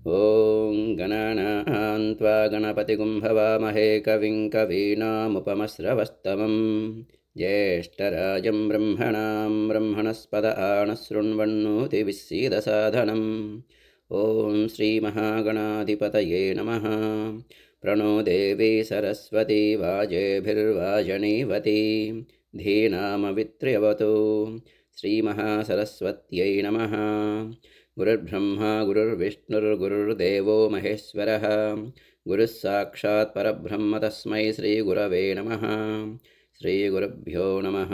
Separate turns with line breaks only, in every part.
ॐ गणानां त्वा गणपतिगुं भवामहे कविं कवीनामुपमस्रवस्तमं ज्येष्ठराजं ब्रह्मणां ब्रह्मणस्पद आनशृण्वन्नोतिविस्सीदसाधनम् ॐ श्रीमहागणाधिपतये नमः। प्रणो देवी सरस्वती वाजेभिर्वाजनीवती धीनामवित्र्यवतु। श्रीमहासरस्वत्यै नमः। गुरुर्ब्रह्मा गुरुर्विष्णुर्गुरुर्देवो महेश्वरः गुरुः साक्षात् परब्रह्म तस्मै श्रीगुरवे नमः। श्रीगुरुभ्यो नमः।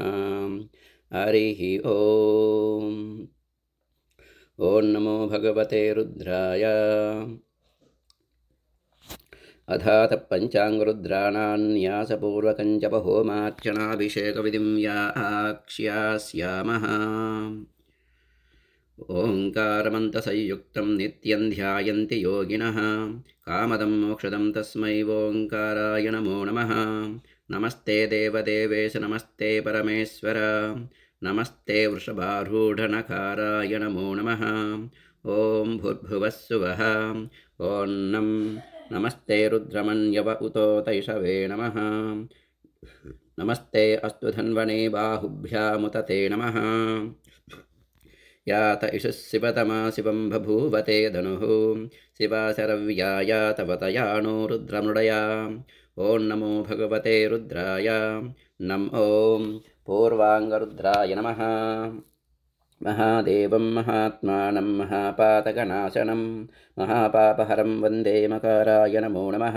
हरिः ॐ। ॐ नमो भगवते रुद्राय। अथात पञ्चाङ्गरुद्राणान्यासपूर्वकं जपहोमार्चनाभिषेकविधिं व्याख्यास्यामः। ओङ्कारमन्तसंयुक्तं नित्यं ध्यायन्ति योगिनः कामदं मोक्षदं तस्मै ओङ्काराय नमो नमः। नमस्ते देवदेवेश नमस्ते परमेश्वर नमस्ते वृषभारूढनकाराय नमो नमः। ॐ भूर्भुवः सुवः ॐ नमस्ते रुद्रमन्यव उतो तैषवे नमः। नमस्ते अस्तु धन्वने बाहुभ्यामुत ते नमः। यात इषुः शिवतमा शिवं बभूवते धनुः शिवा शरव्या यातवतयानो रुद्रमृडया। ॐ नमो भगवते रुद्राय। नम ॐ पूर्वाङ्गरुद्राय नमः। महादेवं महात्मानं महापातकनाशनं महापापहरं वन्दे मकाराय नमो नमः।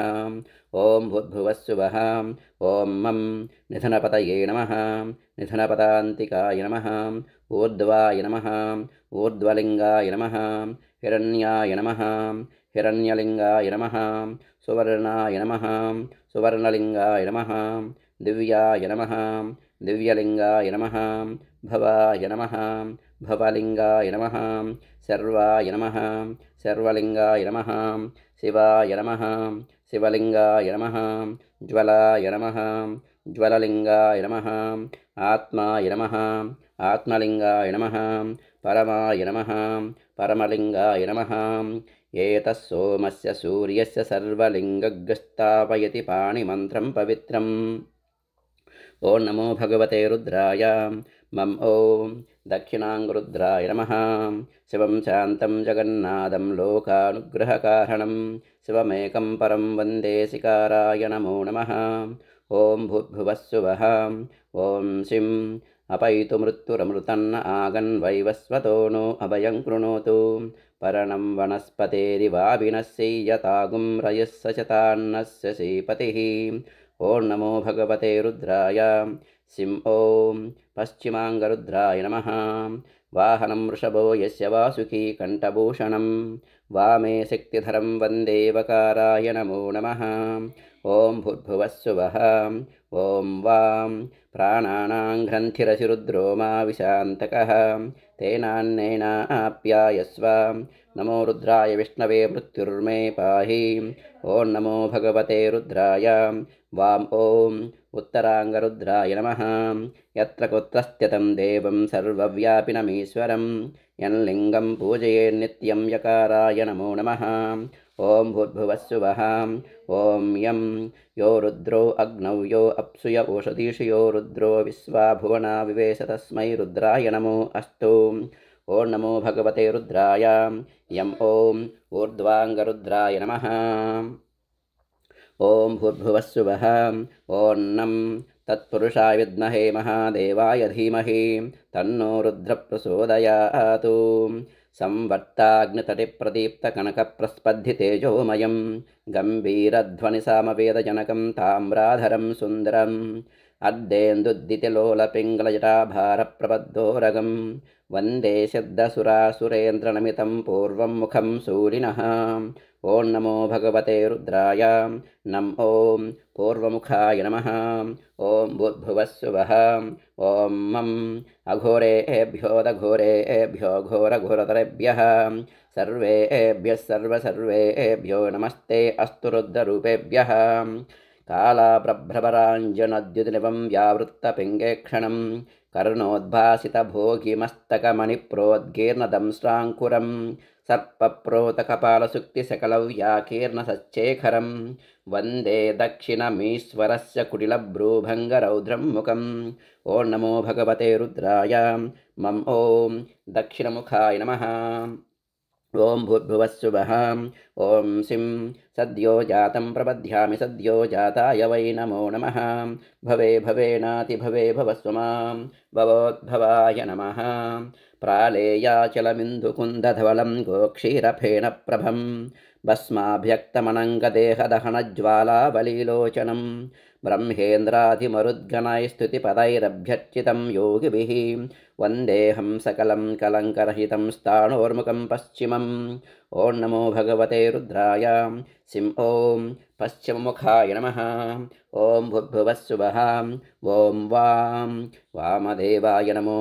ॐ भूर्भुवः सुवः ॐ मं निधनपतये नमः। निधनपदान्तिकाय नमः। ऊर्ध्वाय नमः। ऊर्ध्वलिङ्गाय नमः। हिरण्याय नमः। हिरण्यलिङ्गाय नमः। सुवर्णाय नमः। सुवर्णलिङ्गाय नमः। दिव्याय नमः। दिव्यलिङ्गाय नमः। भवाय नमः। भवलिङ्गाय नमः। सर्वाय नमः। सर्वलिङ्गाय नमः। शिवाय नमः। शिवलिङ्गाय नमः। ज्वलाय नमः। ज्वललिङ्गाय नमः। आत्माय नमः। आत्मलिङ्गाय नमः। परमाय नमः। परमलिङ्गाय नमः। एतः सोमस्य सूर्यस्य सर्वलिङ्गग्रस्थापयति पाणिमन्त्रं पवित्रम्। ॐ नमो भगवते रुद्राय। मम ॐ दक्षिणाङ्गरुद्राय नमः। शिवं शान्तं जगन्नाथं लोकानुग्रहकारणं शिवमेकं परं वन्दे शिकाराय नमो नमः। ॐ भूर्भुवः सुवः ॐ शिं अपैतु मृत्युरमृतन्न आगन् वैवस्वतो नो अभयं कृणोतु। पर्णं वनस्पतेरिवाभिनश्यै यतागुं रयः सचतान्नस्य श्रीपतिः। ॐ नमो भगवते रुद्राय। सिं ॐ पश्चिमाङ्गरुद्राय नमः। वाहनं वृषभो यस्य वासुकी कण्ठभूषणं वामे शक्तिधरं वन्दे वकाराय नमो नमः। ॐ भूर्भुवः सुवः ॐ वां प्राणानां ग्रन्थिरसिरुद्रो मा विशान्तकः तेनान्नेनाप्यायस्व। नमो रुद्राय विष्णवे मृत्युर्मे पाहि। ॐ नमो भगवते रुद्राय। वाम ॐ उत्तराङ्गरुद्राय नमः। यत्र कुत्रस्त्यतं देवं सर्वव्यापिनमीश्वरं यन्लिङ्गं पूजयेन्नित्यं यकाराय नमो नमः। ॐ भूर्भुवः सुवः ॐ यं यो रुद्रो अग्नौ यो अप्सुय ओषधीषु यो रुद्रो विश्वा भुवना विवेश तस्मै रुद्राय नमो अस्तु। ॐ नमो भगवते रुद्राय। यं ॐ ऊर्ध्वाङ्गरुद्राय नमः। ॐ भूर्भुवः सुवः ॐ तत्पुरुषाय विद्महे महादेवाय धीमहि तन्नो रुद्रः प्रचोदयात्। संवर्ताग्नितटे प्रदीप्तकनकप्रस्पद्धितेजोमयं गम्भीरध्वनिसामवेदजनकं ताम्राधरं सुन्दरम् अर्धेन्दुद्दितिलोलपिङ्गलजटाभारप्रबद्धोरगं वन्दे सिद्धसुरासुरेन्द्रनमितं पूर्वं मुखं शूलिनः। ॐ नमो भगवते रुद्राय। नम ॐ पूर्वमुखाय नमः। ॐ भूर्भुवः सुवः ॐ मम अघोरेभ्योदघोरेभ्यो घोरघोरतरेभ्यः सर्वेभ्यः सर्वेभ्यो नमस्ते अस्तु रुद्ररूपेभ्यः। कालाप्रभ्रवराञ्जनद्युतिनिभं व्यावृत्तपिङ्गेक्षणं कर्णोद्भासितभोगिमस्तकमणिप्रोद्गीर्णदंष्ट्राङ्कुरं सर्पप्रोतकपालसुक्तिसकलव्याकीर्णसच्चेखरं वन्दे दक्षिणमीश्वरस्य कुटिलभ्रूभङ्गरौद्रं मुखम् ॐ नमो भगवते रुद्राय मम ॐ दक्षिणमुखाय नमः। ॐ भूर्भुवस्सुवः ॐ सिं सद्यो जातं प्रबध्यामि सद्यो जाताय वै नमो नमः। भवे भवेनातिभवे भवस्व मां भवोद्भवाय नमः। प्रालेयाचलमिन्दुकुन्दधवलं गोक्षीरफेणप्रभं भस्माभ्यक्तमनङ्गदेहदहनज्वालावलीलोचनं ब्रह्मेन्द्राधिमरुद्गणैस्तुतिपदैरभ्यर्चितं योगिभिः वन्देऽहं सकलं कलङ्करहितं स्थाणोर्मुखं पश्चिमम् ॐ नमो भगवते रुद्राय सिं ॐ पश्चिममुखाय नमः। ॐ भूर्भुवस्सुवः ॐ वामदेवाय नमो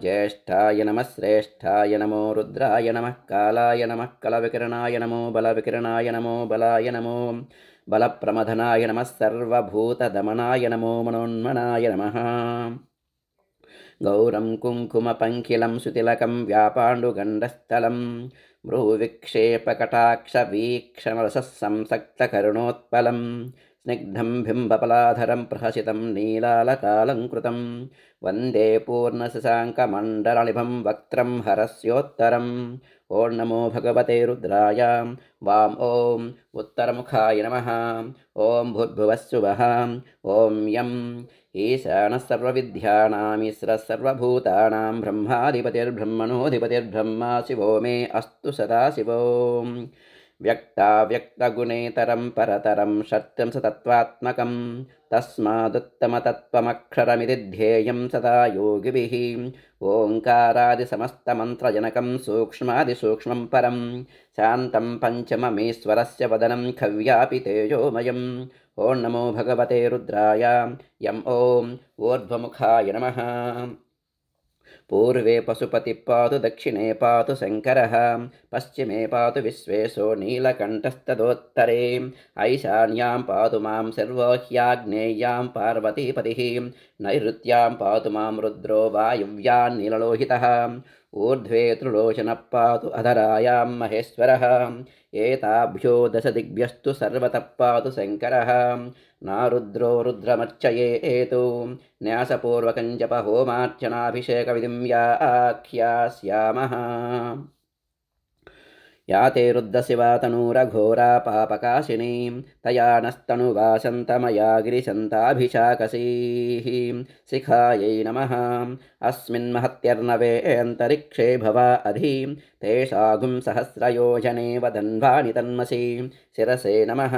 ज्येष्ठाय नमः श्रेष्ठाय नमो रुद्राय नमः कालाय नमः कलविकिरणाय नमो बलविकिरणाय नमो बलाय नमो बलप्रमथनाय नमः सर्वभूतदमनाय नमो मनोन्मनाय नमः। गौरं कुङ्कुमपङ्किलं सुतिलकं व्यापाण्डुगण्डस्थलं भ्रूविक्षेपकटाक्षवीक्षणरसंसक्तकरुणोत्पलं स्निग्धं बिम्बपलाधरं प्रहसितं नीलालकालङ्कृतं वन्दे पूर्णशशाङ्कमण्डलनिभं वक्त्रं हरस्योत्तरम् ॐ नमो भगवते रुद्राय वाम ॐ उत्तरमुखाय नमः। ॐ भूर्भुवस्सुवः ॐ यम् ईशानः सर्वविद्यानामीश्वरः सर्वभूतानां ब्रह्माधिपतिर्ब्रह्मणोऽधिपतिर्ब्रह्मा शिवो मे अस्तु सदाशिवो। व्यक्ताव्यक्तगुणेतरं परतरं सत्यं सतत्वात्मकं तस्मादुत्तमतत्त्वमक्षरमिति ध्येयं सदा योगिभिः ओङ्कारादिसमस्तमन्त्रजनकं सूक्ष्मादिसूक्ष्मं परं शान्तं पञ्चममीश्वरस्य वदनं खव्यापि तेजोमयम् ॐ नमो भगवते रुद्राय यम् ॐ ऊर्ध्वमुखाय नमः। पूर्वे पशुपतिः पातु दक्षिणे पातु शङ्करः पश्चिमे पातु विश्वेशो नीलकण्ठस्तदोत्तरे ऐशान्यां पातु मां सर्वह्याग्नेय्यां पार्वतीपतिः नैऋत्यां पातु मां रुद्रो वायुव्यान्नीललोहितः ऊर्ध्वे त्रिलोचनः पातु अधरायां महेश्वरः एताभ्यो दशदिग्भ्यस्तु सर्वतः पातु शङ्करः नारुद्रो रुद्रमर्चयेतु न्यासपूर्वकं जपहोमार्चनाभिषेकविधिं व्याख्यास्यामः। या ते रुद्रशिवा तनूरघोरा पापकाशिनी तया नस्तनुवासन्तमया गिरिशन्ताभिशाकसीः शिखायै नमः। अस्मिन् महत्यर्णवे अन्तरिक्षे भवा अधि तेषागुं सहस्रयोजने वदन्वानि तन्मसि शिरसे नमः।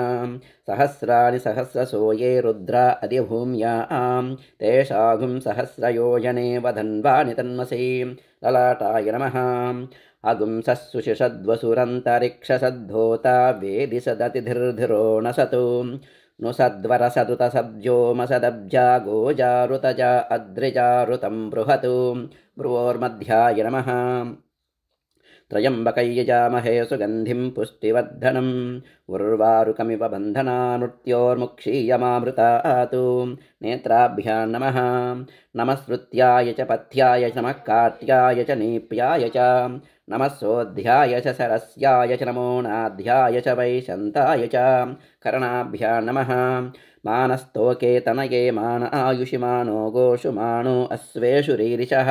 सहस्राणि सहस्रशो ये रुद्रा अधिभूम्यां तेषागुं सहस्रयोजने वदन्वानि तन्मसि ललाटाय नमः। अगुंसस्सुषिषद्वसुरन्तरिक्षसद्धोता वेदिसदतिधिर्धिरो न सतु नु सद्वरसदुतसब्जोमसदब्जा गोजारुतजा अद्रिजारुतं बृहतु भ्रुवोर्मध्याय नमः। त्रयम्बकयजामहे सुगन्धिं पुष्टिवर्धनम् उर्वारुकमिव बन्धनानुर्त्योर्मुक्षीयमामृतातु नेत्राभ्यां नमः। नमस्रुत्याय च पथ्याय च नमः काट्याय च नीप्याय च नमः सोऽध्याय च सरस्याय च नमो नाध्याय च वैशन्ताय च कर्णाभ्यां नमः। मानस्तोके तनये मान आयुषि मानो गोषु मानो अश्वेषु रीरिषः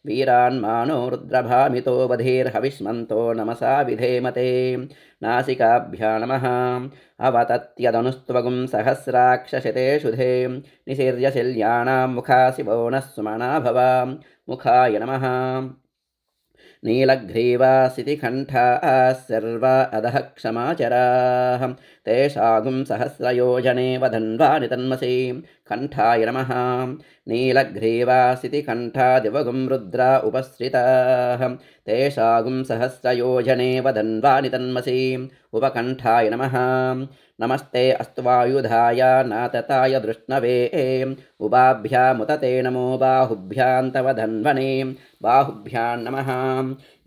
वीरान्मानो रुद्रभामितो वधीर्हविष्मन्तो नमसा विधेमते नासिकाभ्यां नमः। अवतत्यदनुस्त्वगुं सहस्राक्षशतेषु धे निशीर्यशिल्याणां मुखासिवो नः सुमना भव मुखाय नमः। नीलग्रीवासितिकण्ठाः सर्वा अधः क्षमाचराः तेषागुं सहस्रयोजने वदन्वानि तन्मसि कण्ठाय नमः। नीलग्रीवासितिकण्ठादिवगुं रुद्रा उपश्रिताः तेषागुं सहस्रयोजने वदन्वानि तन्मसि उपकण्ठाय नमः। नमस्ते अस्त्वायुधाय नातताय दृष्णवे उभाभ्यामुत ते नमो बाहुभ्यां तव धन्वने बाहुभ्यां नमः।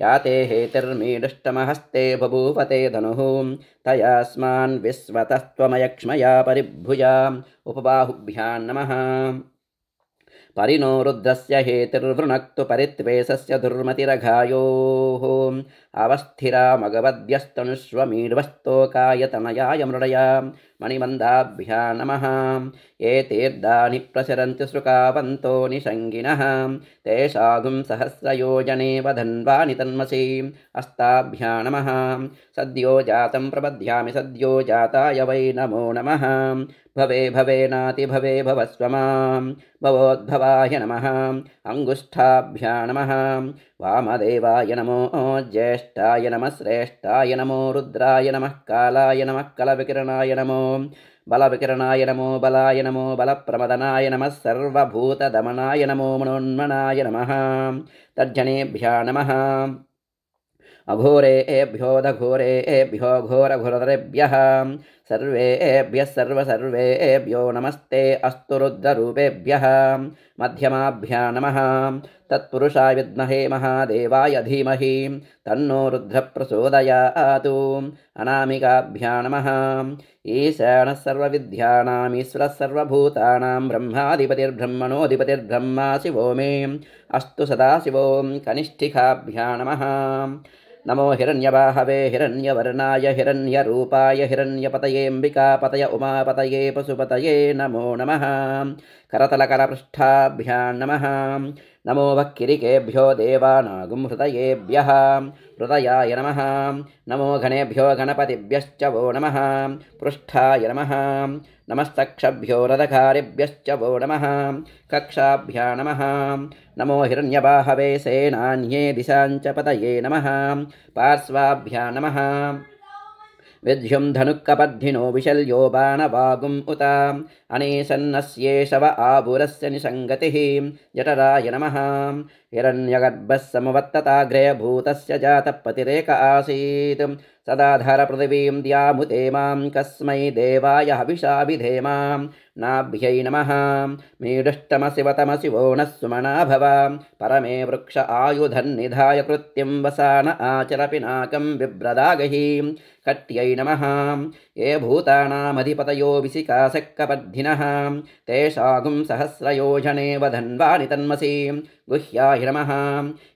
या ते हेतिर्मीडुष्टमहस्ते बभूवते धनुः तयास्मान् विश्वतस्त्वमयक्ष्मया परिभुजा उपबाहुभ्यां नमः। परिणो रुद्रस्य हेतिर्वृणक्तु परित्वेषस्य दुर्मतिरघायोः अवस्थिरा मगवद्यस्तनुष्वमीड्वस्तोकायतनयाय मृडया मणिमन्दाभ्या नमः एतेर्दानि प्रसरन्ति सृकावन्तो निषङ्गिनः तेषागुं सहस्रयोजने वधन्वानि तन्मसि अस्ताभ्या नमः सद्यो जातं प्रबध्यामि सद्यो जाताय वै नमो नमः भवे भवेनाति भवे भवस्व मां भवोद्भवाय नमः अङ्गुष्ठाभ्या नमः वामदेवाय नमो ज्येष्ठाय नमः श्रेष्ठाय नमो रुद्राय नमः कालाय नमः कलविकिरणाय नमो बलविकिरणाय नमो बलाय नमो बलप्रमदनाय नमः सर्वभूतदमनाय नमो मनोन्मनाय नमः तर्जनेभ्या नमः अघोरेभ्योऽधघोरेभ्यो घोरघोरतरेभ्यः सर्वेभ्यः सर्वेभ्यो नमस्ते अस्तु रुद्ररूपेभ्य मध्यमाभ्या नमः तत्पुरुषाय विद्महे महादेवाय धीमहि तन्नो रुद्रप्रचोदयात् अनामिकाभ्या नमः ईशानः सर्वविद्यानामीश्वरः सर्वभूतानां ब्रह्माधिपतिर्ब्रह्मणोऽधिपतिर्ब्रह्मा शिवो मे अस्तु सदाशिवो कनिष्ठिकाभ्या नमः नमो हिरण्यबाहवे हिरण्यवर्णाय हिरण्यरूपाय हिरण्यपतयेऽम्बिकापतय उमापतये पशुपतये नमो नमः करतलकरपृष्ठाभ्यां नमः नमो वक्किरिकेभ्यो देवानागुं हृदयेभ्यः हृदयाय नमः नमो गणेभ्यो गणपतिभ्यश्च वो नमः पृष्ठाय नमः नमस्तक्षभ्यो रथकारिभ्यश्च वो नमः कक्षाभ्या नमः नमो हिरण्यबाहवे सेनान्ये दिशाञ्च पतये नमः पार्श्वाभ्या नमः विद्युं धनुक्कपद्धिनो विशल्यो बाणवागुम् उत अनेशन्नस्येषव आबुरस्य निसङ्गतिः जठराय नमः हिरण्यगर्भः समवर्तताग्रे भूतस्य जातः पतिरेक आसीत् सदाधारपृथिवीं द्यामुते मां कस्मै देवाय हविषा विधेमां नाभ्यै नमः मीडुष्टमशिवतमशिवो नः सुमना भव परमे वृक्ष आयुधन्निधाय कृत्यं वसान आचर पिनाकं बिभ्रदागहि कट्यै नमः ये भूतानामधिपतयो विशिकाशक्कपद्धिनः तेषागुं सहस्रयोजने वधन्वानि तन्मसि गुह्याय नमः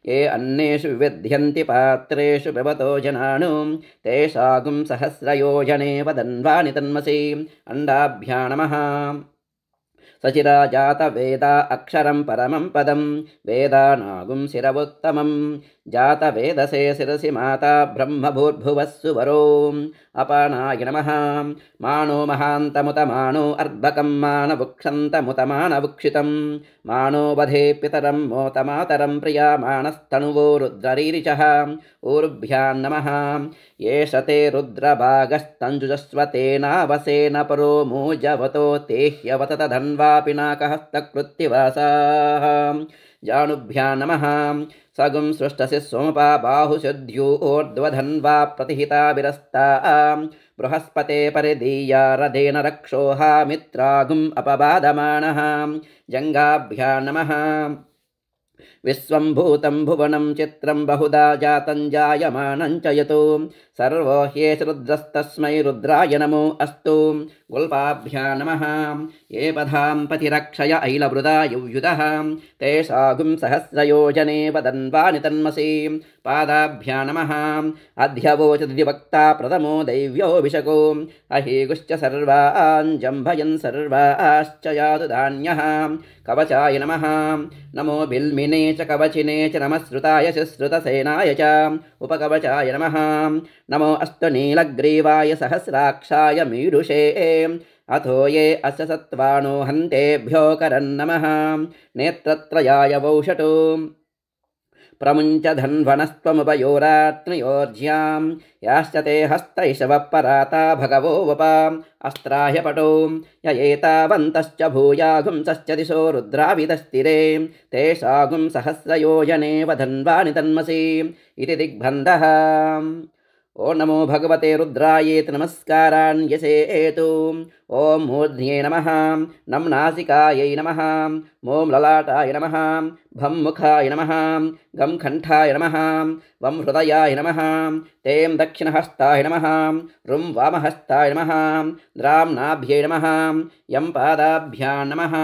ये अन्नेषु विविध्यन्ति पात्रेषु पिबतो जनानु तेषागुं सहस्रयोजने वधन्वानि तन्मसि अण्डाभ्या नमः सचिरा जातवेदा अक्षरं परमं पदं वेदानागुं शिरवोत्तमं जातवेदसे शिरसि माता ब्रह्मभूर्भुवस्सु वरो अपानाय नमः मानो महान्तमुतमानो अर्भकं मानवुक्षन्तमुतमानवुक्षितं मानो वधे पितरं मोतमातरं प्रियामाणस्तनुवो रुद्ररीरिचः ऊर्भ्यां नमः येष ते रुद्रभागस्तञ्जुजस्वतेनावसेन परो मूजवतो ते ह्यवतत धन्वा पिनाकहस्तकृत्तिवासाः जानुभ्यां नमः सगुं सृष्टसि सोमपा बाहुषुद्यूर्ध्वधन्वा प्रतिहिता विरस्ता बृहस्पते परिदीया रथेन रक्षोहा मित्रागुम् अपबाधमानः जङ्गाभ्यां नमः विश्वम्भूतं भुवनं चित्रं बहुधा जातं जायमानं च यतो सर्वो ह्येष रुद्रस्तस्मै रुद्राय नमो अस्तु गुल्पाभ्यां नमः ये पदां पतिरक्षय ऐलवृदा युयुधः तेषागुं सहस्रयोजने वदन्वानि तन्मसि पादाभ्यां नमः अध्यवोचदिवक्ता प्रथमो दैव्योऽभिषको अहीगुश्च सर्वान् जम्भयन् सर्वाश्च यातु धान्यः कवचाय नमः नमो बिल्मिने च कवचिने च नमः श्रुताय शुश्रुतसेनाय च उपकवचाय नमः नमो अस्तु नीलग्रीवाय सहस्राक्षाय मीडुषे अथो ये अस्य सत्त्वानो हन्तेभ्यो करन्नमः नेत्रत्रयाय वौषटो प्रमुञ्च धन्वनस्त्वमुपयोरात्मयोर्ज्यां याश्च ते हस्तैषवपराता भगवो वपा अस्त्राह्यपटो य एतावन्तश्च भूयागुंसश्च दिशो रुद्राविदस्तिरे तेषागुं सहस्रयोजने वधन्वानि तन्मसि इति दिग्बन्धः ओ नमो भगवते रुद्रायेति नमस्कारान् यसेतु ॐ मूर्ध्न्ये नमः नं नासिकायै नमः मों ललाटाय नमः भं मुखाय नमः गं कण्ठाय नमः वं हृदयाय नमः तें दक्षिणहस्ताय नमः रुं वामहस्ताय नमः द्रां नाभ्यै नमः यं पादाभ्यां नमः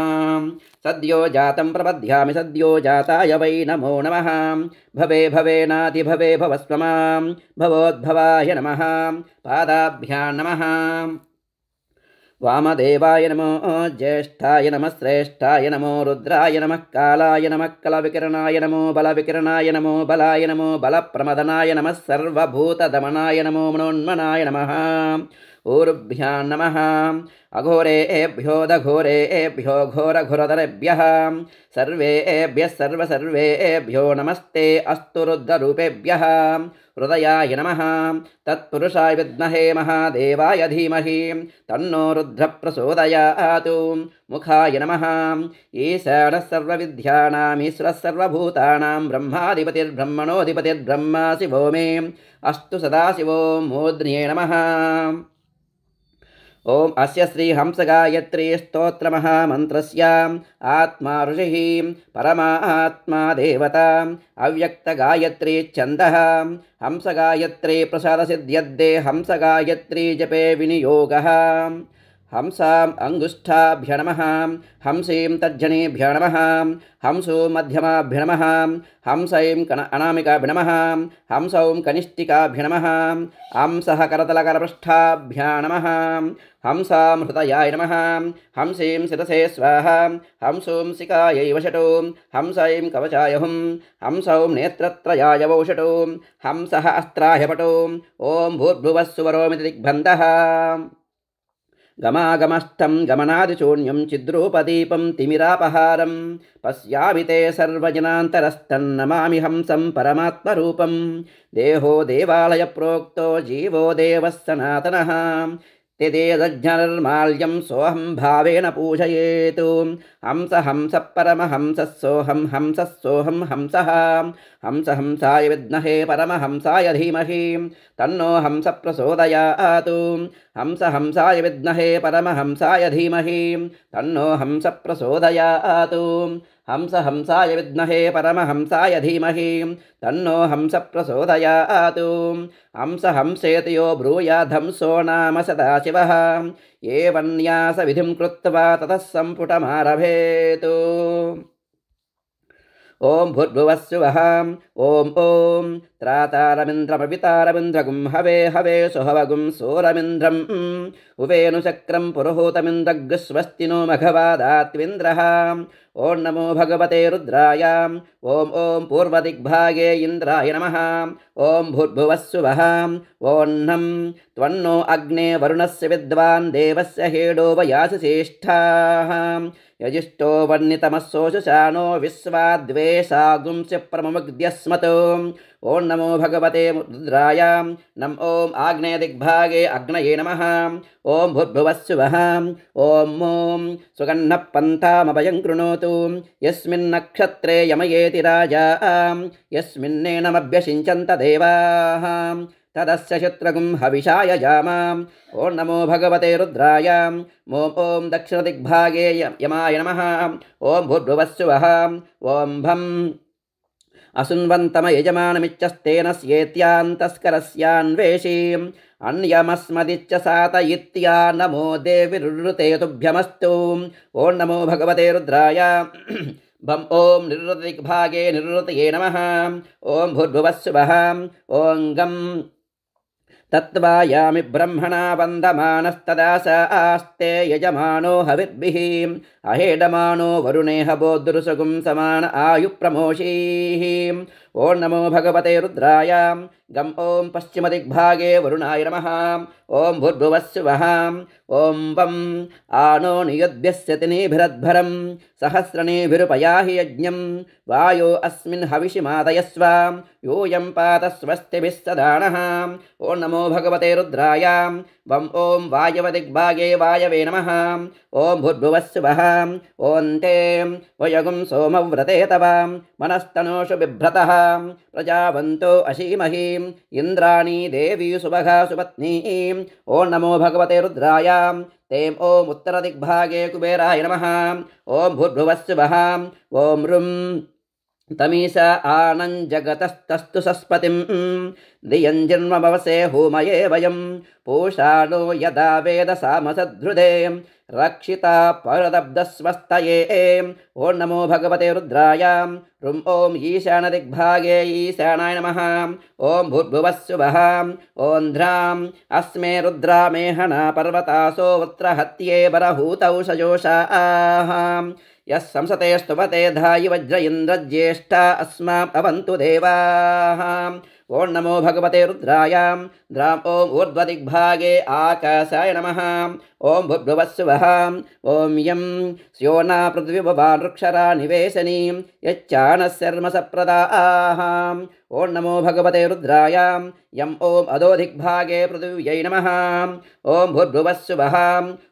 सद्यो जातं प्रपद्यामि सद्यो जाताय वै नमो नमः भवे भवेनातिभवे भवस्वमां भवोद्भवाय नमः पादाभ्यां नमः वामदेवाय नमो ज्येष्ठाय नमः श्रेष्ठाय नमो रुद्राय नमः कालाय नमः कलविकिरणाय नमो बलविकिरणाय नमो बलाय नमो बलप्रमदनाय नमः सर्वभूतदमनाय नमो मनोन्मनाय नमः ऊर्भ्यां नमः अघोरेभ्यो दघोरेभ्यो घोरघोरधरेभ्यः सर्वेभ्यः सर्वेभ्यो नमस्ते अस्तु रुद्ररूपेभ्यः हृदयाय नमः तत्पुरुषाय विद्महे महादेवाय धीमहि तन्नो रुद्रः प्रचोदयात् मुखाय नमः ईशानः सर्वविद्यानाम् ईश्वरः सर्वभूतानां ब्रह्माधिपतिर्ब्रह्मणोऽधिपतिर्ब्रह्मा शिवो मे अस्तु सदाशिवो मूर्ध्न्ये नमः ओम अस्य श्री हंसगायत्री स्तोत्रमहामन्त्रस्य आत्मा ऋषिः परमात्मा देवता अव्यक्तगायत्री छन्दः हंसगायत्री प्रसादसिद्ध्यद्दे हंसगायत्री जपे विनियोगः हंसाम् अंगुष्ठाभ्य नमः हंसीं तर्जनीभ्य नमः हंसो मध्यमाभ्य नमः हंसैं अनामिकाभ्य नमः हंसौं कनिष्ठिकाभ्य नमः हंसः करतलकरपृष्ठाभ्य नमः हंसां हृदयाय नमः हंसीं शिरसे स्वाहा हंसों सिकायै वषटो हंसैं कवचाय हुं हंसौं नेत्रत्रयाय वौषटो हंसः अस्त्राय पटो ॐ भूर्भुवः सुवरोमिति दिग्बन्धः गमागमस्थं गमनादिशून्यं चिद्रूपदीपं तिमिरापहारं पश्यामि ते सर्वजनान्तरस्तन्नमामि हंसं परमात्मरूपं देहो देवालयप्रोक्तो जीवो देवः सनातनः तेदेदज्ञनिर्माल्यं सोऽहं भावेन पूजयेत् हंस हंस परमहंसः सोऽहं हंसः सोऽहं हंसः हंस हंसाय विद्महे परमहंसाय धीमहि तन्नो हंस प्रचोदयात् हंस हंसाय विद्महे परमहंसाय धीमहि तन्नो हंस प्रचोदयात् हंस हंसाय विद्महे परमहंसाय धीमहि तन्नो हंस प्रचोदयात् हंस हंसेति यो ब्रूयाद्धंसो नाम सदाशिवः एवं न्यासविधिं कृत्वा ततः सम्पुटमारभेत् ओं भूर्भुवस्सुवः ओं ओं त्रातारमिन्द्रमवितारमिन्द्रगुं हवे हवे सुहवगुं सूरमिन्द्रं उवेनुचक्रं पुरुहूतमिन्द्रगुस्वस्ति नो मघवादात्विन्द्रः ओं नमो भगवते रुद्राय ओं ओं पूर्वदिग्भागे इन्द्राय नमः ओं भूर्भुवस्सुवः ओं नं त्वन्नो अग्ने वरुणस्य विद्वान् देवस्य हेडो वयासि श्रेष्ठाः यजिष्ठो वर्णितमस्सोषशानो विश्वाद्वेषागुंस्य प्रममुग्ध्यस्मत् ओं नमो भगवते रुद्राय नम ओं आग्नेयदिग्भागे अग्नये नमः ओं भूर्भुवस्सुवः ओं ओं सुगन्धपन्थामभयं कृणोतु यस्मिन् नक्षत्रे यमयेति राजा यस्मिन्नेनमभ्यषिञ्चन्त देवाः तदस्य शत्रुगुं हविषाय जामाम् ओं नमो भगवते रुद्राय ओं दक्षिणदिग्भागे यमाय नमः ओं भूर्भुवस्सुवः ओं भं असुन्वन्तमयजमानमिच्छस्तेन स्येत्यान्तस्करस्यान्वेषीम् अन्यमस्मदिच्च सातयित्या नमो देवि रुरुते तुभ्यमस्तु ओं नमो भगवते रुद्राय भं ओं निरुतदिग्भागे निरुतये नमः ओं भूर्भुवस्सुवः ओं गं तत्त्वायामि ब्रह्मणा वन्दमानस्तदा स आस्ते यजमानो हविर्भिः अहेडमानो वरुणेह बोद्धुरुसुगुं समान आयुप्रमोषीः ओं नमो भगवते रुद्राय गं ओं पश्चिमदिग्भागे वरुणाय नमः ओं भूर्भुवस्सुवः ओं वं आनो नियुध्यस्य तिनीभिरद्भरं सहस्रणीभिरुपयाहि यज्ञं वायो अस्मिन् हविषि मादयस्व यूयं पात स्वस्तिभिः सदानः ओं नमो भगवते रुद्राय वं ओं वायवदिग्भागे वायवे नमः ओं भूर्भुवस्सुवः ओं ते वयगुं सोमव्रते तव मनस्तनोषु बिभ्रतः प्रजावन्तो अशीमहि इंद्राणी देवी सुभगा सुपत्नी। ओं नमो भगवते रुद्राय। तें ओं उत्तरदिग्भागे कुबेराय नमः। ओं भूर्भुवस्सुवः। ओं रुं तमीसा आनञ्जगतस्तस्तु सस्पतिं धियञ्जन्मभवसे होमये वयं पूषा नो यदा वेदसामसद्धृदे रक्षिता परदब्धस्वस्तये। ओं नमो भगवते रुद्राय। रुं ओं ईशानदिग्भागे ईशानाय नमः। ओं भूर्भुवस्सुवः। ओं ध्राम् अस्मे रुद्रामेहना पर्वतासो वृत्रहत्ये बरहूतौ सजोषाः। यः संसते स्तुवते धायि वज्र इन्द्रज्येष्ठा अस्माम् अवन्तु देवाः। ओं नमो भगवते रुद्राय। द्राम् ओं ऊर्ध्वदिग्भागे आकाशाय नमः। ओं भूर्भुवस्सुवः। ओं यं स्योना पृथ्वीभवान् वृक्षरा निवेशनी यच्चानः शर्मसप्रदाः। ओं नमो भगवते रुद्राय। यं ओं अधोदिग्भागे पृथिव्यै नमः। ओं भूर्भुवस्सुवः।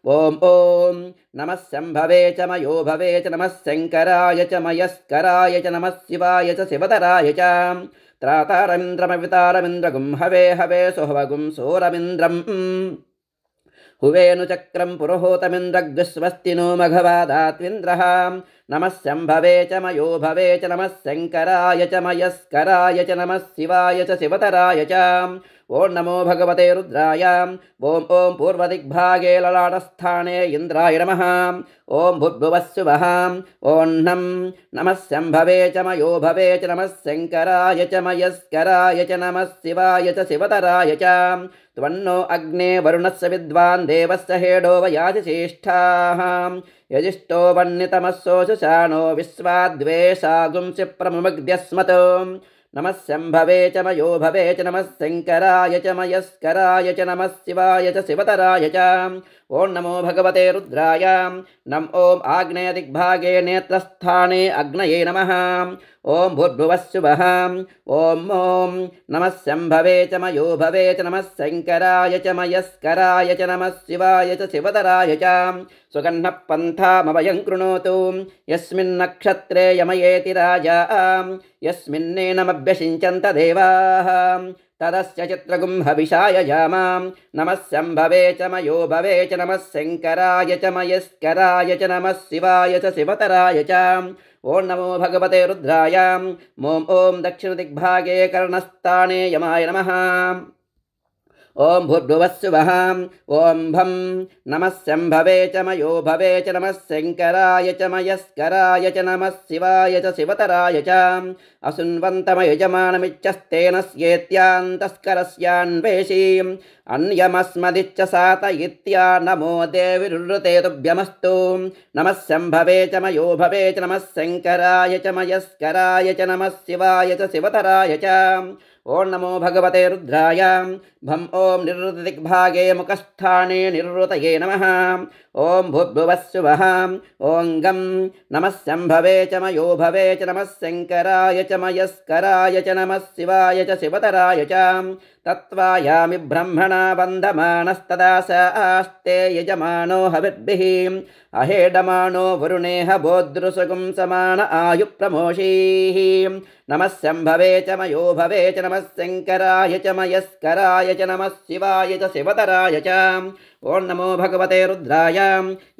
ओं ओं नमः शम्भवे च मयो भवे च नमः शङ्कराय च मयस्कराय च नमः शिवाय च शिवतराय च त्रातारमिन्द्रमवितारमिन्द्रगुं हवे हवे सोहवगुं सोरमिन्द्रम् हुवेनुचक्रं पुरोहोतमिन्द्रग्स्वस्ति नो मघवादात्विन्द्रः। नमः शम्भवे च मयो भवे च नमः शङ्कराय च मयस्कराय च नमः शिवाय च शिवतराय च। ओं नमो भगवते रुद्राय। ओं ओं पूर्वदिग्भागे ललाटस्थाने इन्द्राय नमः। ओं भूर्भुवस्सुवः। ओं नमः शम्भवे च मयो भवे च नमः शङ्कराय च मयस्कराय च नमः शिवाय च शिवतराय च। त्वन्नो अग्ने वरुणस्य विद्वान् देवस्य हेडो वयाति श्रेष्ठाः। यजिष्ठो वह्नितमस्सोऽशुशानो विश्वाद्वेषागुंसि प्रमुग्ध्यस्मत्। नमः शम्भवे च मयो भवे च नमः शङ्कराय च मयस्कराय च नमः शिवाय च शिवतराय च। ओं नमो भगवते रुद्राय। नम ओं आग्नेयदिग्भागे नेत्रस्थाने अग्नये नमः। ओं भूर्भुवस्सुवः। ओं ओं नमः शम्भवे च मयो भवे च नमः शङ्कराय च मयस्कराय च नमः शिवाय च शिवतराय च। सुगन्धः पन्थामभयं कृणोतु यस्मिन्नक्षत्रे यमयेति राजा यस्मिन्नेनमभ्यषिञ्चन्त देवाः तदस्य चित्रगुं हविषाय जामां। नमः शम्भवे च मयो भवे च नमः शङ्कराय च मयस्कराय च नमः शिवाय च शिवतराय च। ओं नमो भगवते रुद्राय। ओं ओं दक्षिणदिग्भागे कर्णस्थाने यमाय नमः। ओं भूर्भुवस्सुवः। ओं भं नमः शम्भवे च मयो भवे च नमः शङ्कराय च मयस्कराय च नमः शिवाय च शिवतराय च। असुन्वन्तमयजमानमिच्छस्तेन स्येत्यान्तस्करस्यान्वेषीम् अन्यमस्मदिच्च सातयित्या नमो देवि रुरुते तुभ्यमस्तु। नमः शम्भवे च मयो भवे च नमः शङ्कराय च मयस्कराय च नमः शिवाय च शिवतराय च। ओं नमो भगवते रुद्राय। भं ओं निरृतदिग्भागे मुखस्थाने निरृतये नमः। ओं भूर्भुवस्सुवः। ओं गं नमः शम्भवे च मयो भवे च नमः शङ्कराय च मयस्कराय च नमः शिवाय च शिवतराय च। तत्त्वायामि ब्रह्मणा वन्दमानस्तदा स आस्ते यजमानो हविर्भिः अहेडमानो वरुणेह बोद्धृसुगुं समान आयुप्रमोषीः। नमः शम्भवे च मयो भवे च नमः शङ्कराय च मयस्कराय च नमः शिवाय च शिवतराय च। ओं नमो भगवते रुद्राय।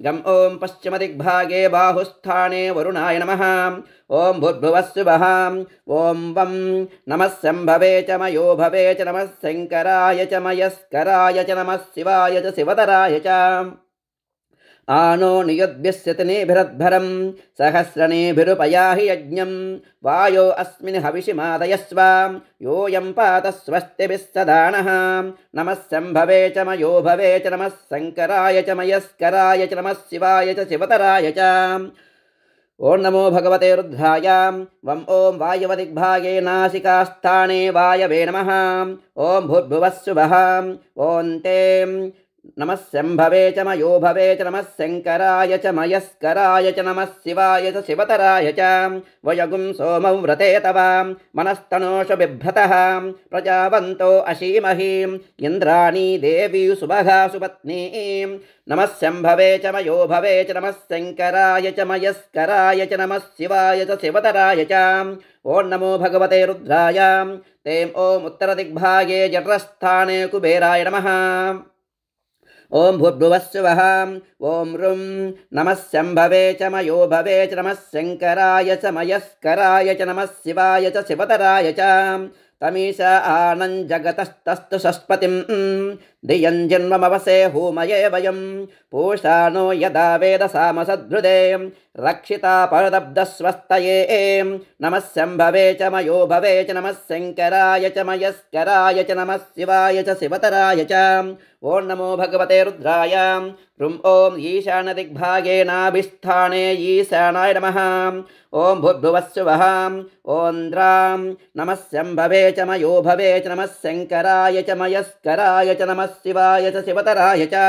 गं ओं पश्चिमदिग्भागे बाहुस्थाने वरुणाय नमः। ओं भूर्भुवस्सुवः। ओं वं नमः शम्भवे च मयो भवे च नमः शङ्कराय च मयस्कराय च नमः शिवाय च शिवतराय च। आनो नियुद्भिस्यतनेभिरध्भरं सहस्रणेभिरुपयाहि यज्ञं वायो अस्मिन् हविषिमादयस्व योऽयं पात स्वस्तिभिः सदा नः। नमः शम्भवे च मयो भवे च नमः शङ्कराय च मयस्कराय च नमः शिवाय च शिवतराय च। ओं नमो भगवते रुद्राय। वं ओं वायवदिग्भागे नासिकास्थाने वायवे नमः। ओं भूर्भुवस्सुवः। ओं तें नमः शम्भवे च मयो भवे च नमः शङ्कराय च मयस्कराय च नमः शिवाय च शिवतराय च वयगुं सोमौ व्रते तव मनस्तनोष बिभ्रतः प्रजावन्तो अशीमहीं इन्द्राणी देवी सुभगा सुपत्नी नमः शम्भवे च मयो भवे च नमः शङ्कराय च मयस्कराय च नमः शिवाय च शिवतराय च ॐ नमो भगवते रुद्राय तें ॐ उत्तरदिग्भागे जठरस्थाने कुबेराय नमः ॐ भूर्भुवस्सुवः ॐ ऋं नमः शम्भवे च मयो भवे च नमः शङ्कराय च मयस्कराय च नमः शिवाय च शिवतराय च तमीश आनञ्जगतस्तस्तु षष्पतिं धियं जन्ममवसे होमये वयं पूषा नो यदा वेदसामसद्धृदे रक्षिता परदब्धस्वस्तये नमः शम्भवे च मयो भवे च नमः शङ्कराय च मयस्कराय च नमः शिवाय च शिवतराय च ॐ नमो भगवते रुद्राय ॐ ईशानदिग्भागे नाभिस्थाने ईशानाय नमः ॐ भूर्भुवस्सुवः ॐ द्रां नमः शम्भवे च मयो भवे च नमः शङ्कराय च मयस्कराय च नमः शिवाय च शिवतराय च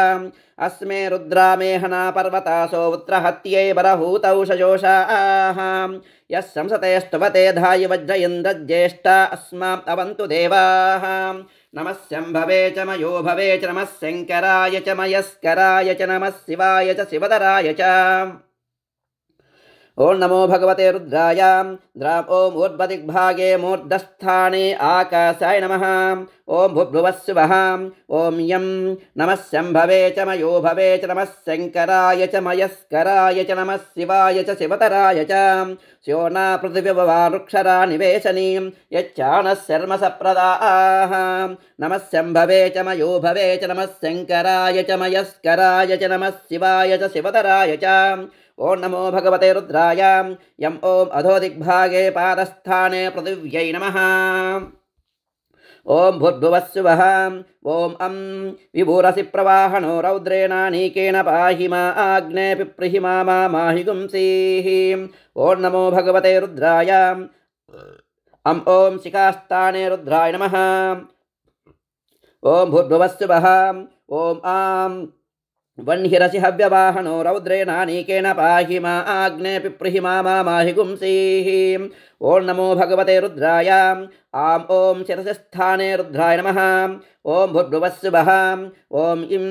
अस्मे रुद्रामेहना पर्वतासो उत्तरहत्यै बरहूतौ शजोषाः यः संसते स्तवते धायि वज्र इन्द्रज्येष्ठा अस्माम् अवन्तु देवाः नमः शम्भवे च मयो भवे च नमः शङ्कराय च मयस्कराय च नमः शिवाय च शिवतराय च ॐ नमो भगवते रुद्राय द्रां ॐ ऊर्ध्वदिग्भागे मूर्धस्थाने आकाशाय नमः ॐ भूर्भुवस्सुवः ॐ यं नमः शम्भवे च मयो भवे च नमः शङ्कराय च मयस्कराय च नमः शिवाय च शिवतराय च स्योना पृथिव्यववारुक्षरा निवेशनीं यच्चानः शर्मसप्रदाः नमः शम्भवे च मयो भवे च नमः शङ्कराय च मयस्कराय च नमः शिवाय च शिवतराय च ॐ नमो भगवते रुद्राय यं ॐ अधोदिग्भागे पादस्थाने पृथिव्यै नमः ॐ भूर्भुवस्सुवः ॐ विभूरसि प्रवाहणो रौद्रेणानीकेन पाहि मा आग्ने पिप्रिहि मा माहि गुंसीः ॐ नमो भगवते रुद्राय ॐ शिखास्थाने रुद्राय नमः ॐ भूर्भुवस्सुवः ॐ वह्निरसि हव्यवाहनो रौद्रेणानीकेन पाहि मा आग्ने पिप्रिहि मा माहि गुंसीः ॐ नमो भगवते रुद्राय ॐ शिरसिस्थाने रुद्राय नमः ॐ भूर्भुवस्सुवः ॐ इं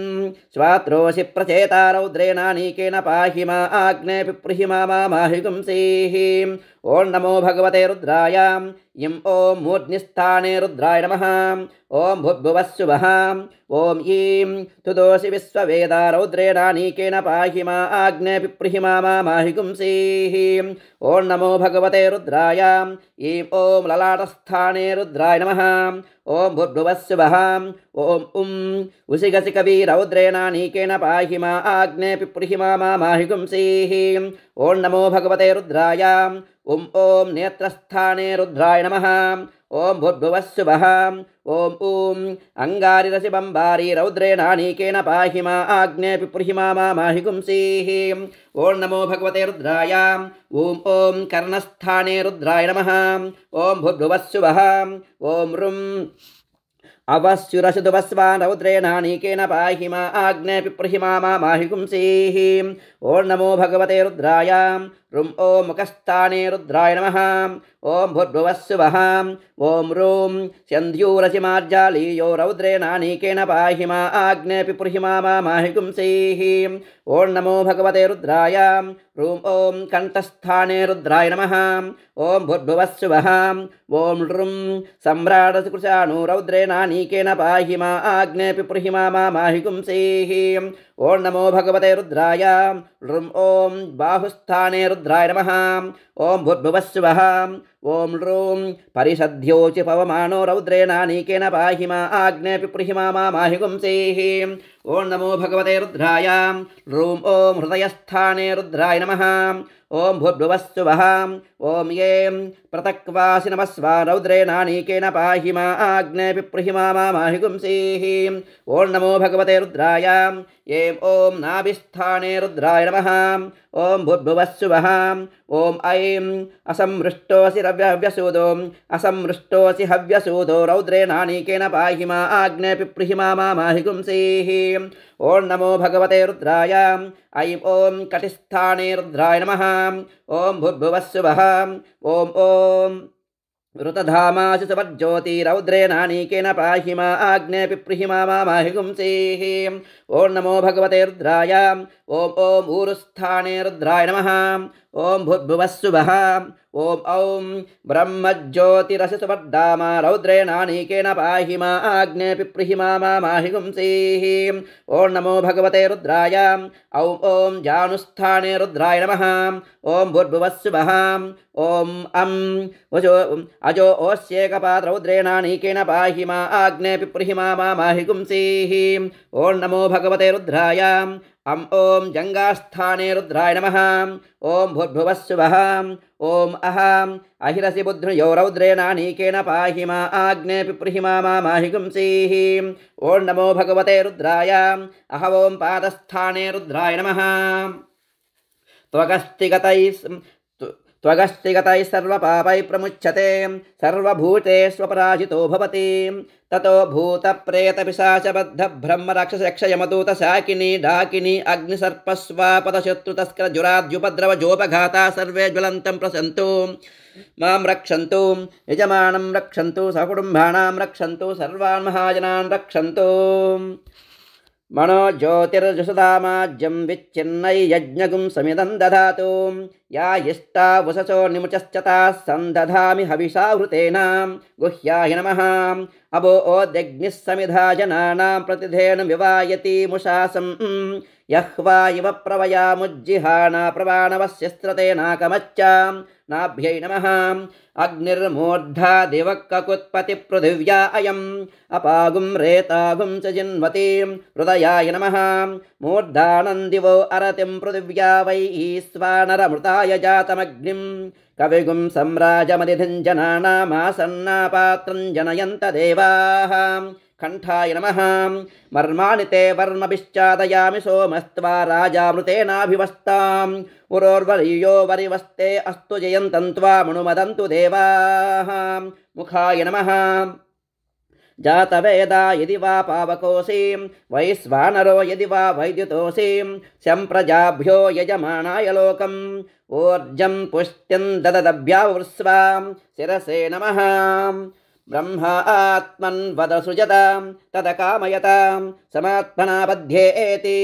स्वात्रोषि प्रचेता रौद्रेणानीकेन पाहि मा आग्ने पिप्रिहि मा माहि गुंसीः ॐ नमो भगवते रुद्राय इं ॐ मूर्ध्निस्थाने रुद्राय नमः ॐ भूर्भुवस्सुवः ॐ ईं तुदोषि विश्ववेदा रौद्रेणानीकेन पाहि मा आग्ने पिप्रिहि मा माहि गुंसीः ॐ नमो भगवते रुद्राय ईं ॐ ललाटस्थाने रुद्राय नमः ॐ भूर्भुवस्सुवः ॐ उसिगसि कवि रौद्रेणानीकेन पाहि मा आग्ने पिप्रिहि मा माहि गुंसीः ॐ नमो भगवते रुद्राय ॐ नेत्रस्थाने रुद्राय नमः ॐ भूर्भुवस्सुवः ॐ अङ्गारिरसि बम्बारी रौद्रेणानीकेन पाहि मा आग्ने पिप्रिहि मा माहि गुंसीः ॐ नमो भगवते रुद्राय ॐ कर्णस्थाने रुद्राय नमः ॐ भूर्भुवस्सुवः ॐ ऋं अवस्युरसुदुवस्वान् रौद्रेणानीकेन पाहि मा आग्ने पिप्रिहि मा माहि गुंसीः ॐ नमो भगवते रुद्राय ऋं मुखस्थाने रुद्राय नमः ॐ भूर्भुवस्सुवः ॐ ऋं स्यन्ध्यूरसि मार्जालीयो रौद्रेणानीकेन पाहि मा आग्ने पिप्रिहि मा माहि गुंसीः ॐ नमो भगवते रुद्राय ॐ कण्ठस्थाने रुद्राय नमः ॐ भूर्भुवस्सुवः ॐ ऋं सम्राटसि कृशाणो रौद्रेणानीकेन पाहि मा आग्ने पिप्रिहि मा माहि गुंसीः ॐ नमो भगवते रुद्राय ऋं बाहुस्थाने रुद्राय नमः ॐ भूर्भुवस्सुवः ॐ ऋं परिषद्योचि पवमानो रौद्रेणानीकेन पाहि मा आग्ने पिप्रिहि मा माहि गुंसीः ॐ नमो भगवते रुद्राय ॐ हृदयस्थाने रुद्राय नमः ॐ भूर्भुवस्सुवः ॐ ये पृथक्वासि नमस्वा रौद्रेणानीकेन पाहि मा आग्ने पिप्रिहि मा माहि गुंसीः ॐ नमो भगवते रुद्राय ये ऐं ॐ नाभिस्थाने रुद्राय नमः ॐ भूर्भुवस्सुवः ॐ ऐं असमृष्टोऽसि हव्यसूदो असमृष्टोऽसि हव्यसूदो रौद्रेणानीकेन पाहि मा आग्ने पिप्रीहि मा माहि गुंसीः ॐ नमो भगवते रुद्राय ऐं ॐ कटिस्थाने रुद्राय नमः ॐ भूर्भुवस्सुवः ॐ ऋतधामासि सुवर्ज्योति रौद्रेणानीकेन पाहि मा आग्ने पिप्रीहि मा माहि गुंसीः ॐ नमो भगवते रुद्राय ॐ ऊरुस्थाने रुद्राय नमः ॐ भूर्भुवस्सुवः ॐ ब्रह्मज्योतिरसि सुवर्धामा रौद्रेणानीकेन पाहि मा आग्ने पिप्रीहि मा माहि गुंसीः ॐ नमो भगवते रुद्राय ॐ जानुस्थाने रुद्राय नमः ॐ भूर्भुवस्सुवः ॐ अजो ओस्येकपात् रौद्रेणानीकेन पाहि मा आग्ने पिप्रीहि मा माहि गुंसीः ॐ नमो भगवते रुद्राय ॐ जङ्गास्थाने रुद्राय नमः ॐ भूर्भुवस्सुवः ॐ अहिरसि बुध्नयो रौद्रेणानीकेन पाहि मा आग्ने पिप्रीहि मा माहि गुंसीः ॐ नमो भगवते रुद्राय ॐ पादस्थाने रुद्राय नमः त्वगस्तिगतैः सर्वपापैः प्रमुच्यते सर्वभूतेष्वपराजितो भवति ततो भूतप्रेतपिशाचबद्धब्रह्मराक्षसयक्षयमदूतशाकिनी डाकिनी अग्निसर्पस्वापतशत्रुतस्करजुराद्युपद्रवजोपघाता सर्वे ज्वलन्तं प्रसन्तु मां रक्षन्तु यजमानं रक्षन्तु सकुटुम्बानां रक्षन्तु सर्वान् महाजनान् रक्षन्तु मनो ज्योतिर्जसदामाज्यं विच्छिन्नै यज्ञगुं समिदं दधातु या इष्टा वससो निमुचश्चताः सन्दधामि हविषावृतेन गुह्याय नमः अबो ओद्यग्निः समिधा जनानां प्रतिधेन विवायति मुषासं यह्वा इव प्रवयामुज्जिहाना प्रवाणवस्य स्त्रतेनाकमच्चां नाभ्यै नमः अग्निर्मूर्धा दिवक्ककुत्पतिपृथिव्या अयम् अपागुं रेतागुं च जिन्वतीं हृदयाय नमः मूर्धानन्दिवो अरतिं पृथिव्या वै ईश्वानरमृताय जातमग्निं कविगुं सम्राजमदिधिं जनानामासन्नापात्रं जनयन्त देवाः कण्ठाय नमः मर्माणि ते वर्मभिश्चादयामि सोमस्त्वा राजामृतेनाभिवस्ताम् उरोर्वर्यो वरिवस्ते अस्तु जयन्तं त्वामनुमदन्तु देवाः मुखाय नमः जातवेदा यदि वा पावकोऽसि वैश्वानरो यदि वा वैद्युतोऽसि सम्प्रजाभ्यो यजमानाय लोकम् ऊर्जं पुष्ट्यं दददभ्यावृस्वा शिरसे नमः ब्रह्मा आत्मन् वदसृजतां तदकामयतां समात्मना बध्येति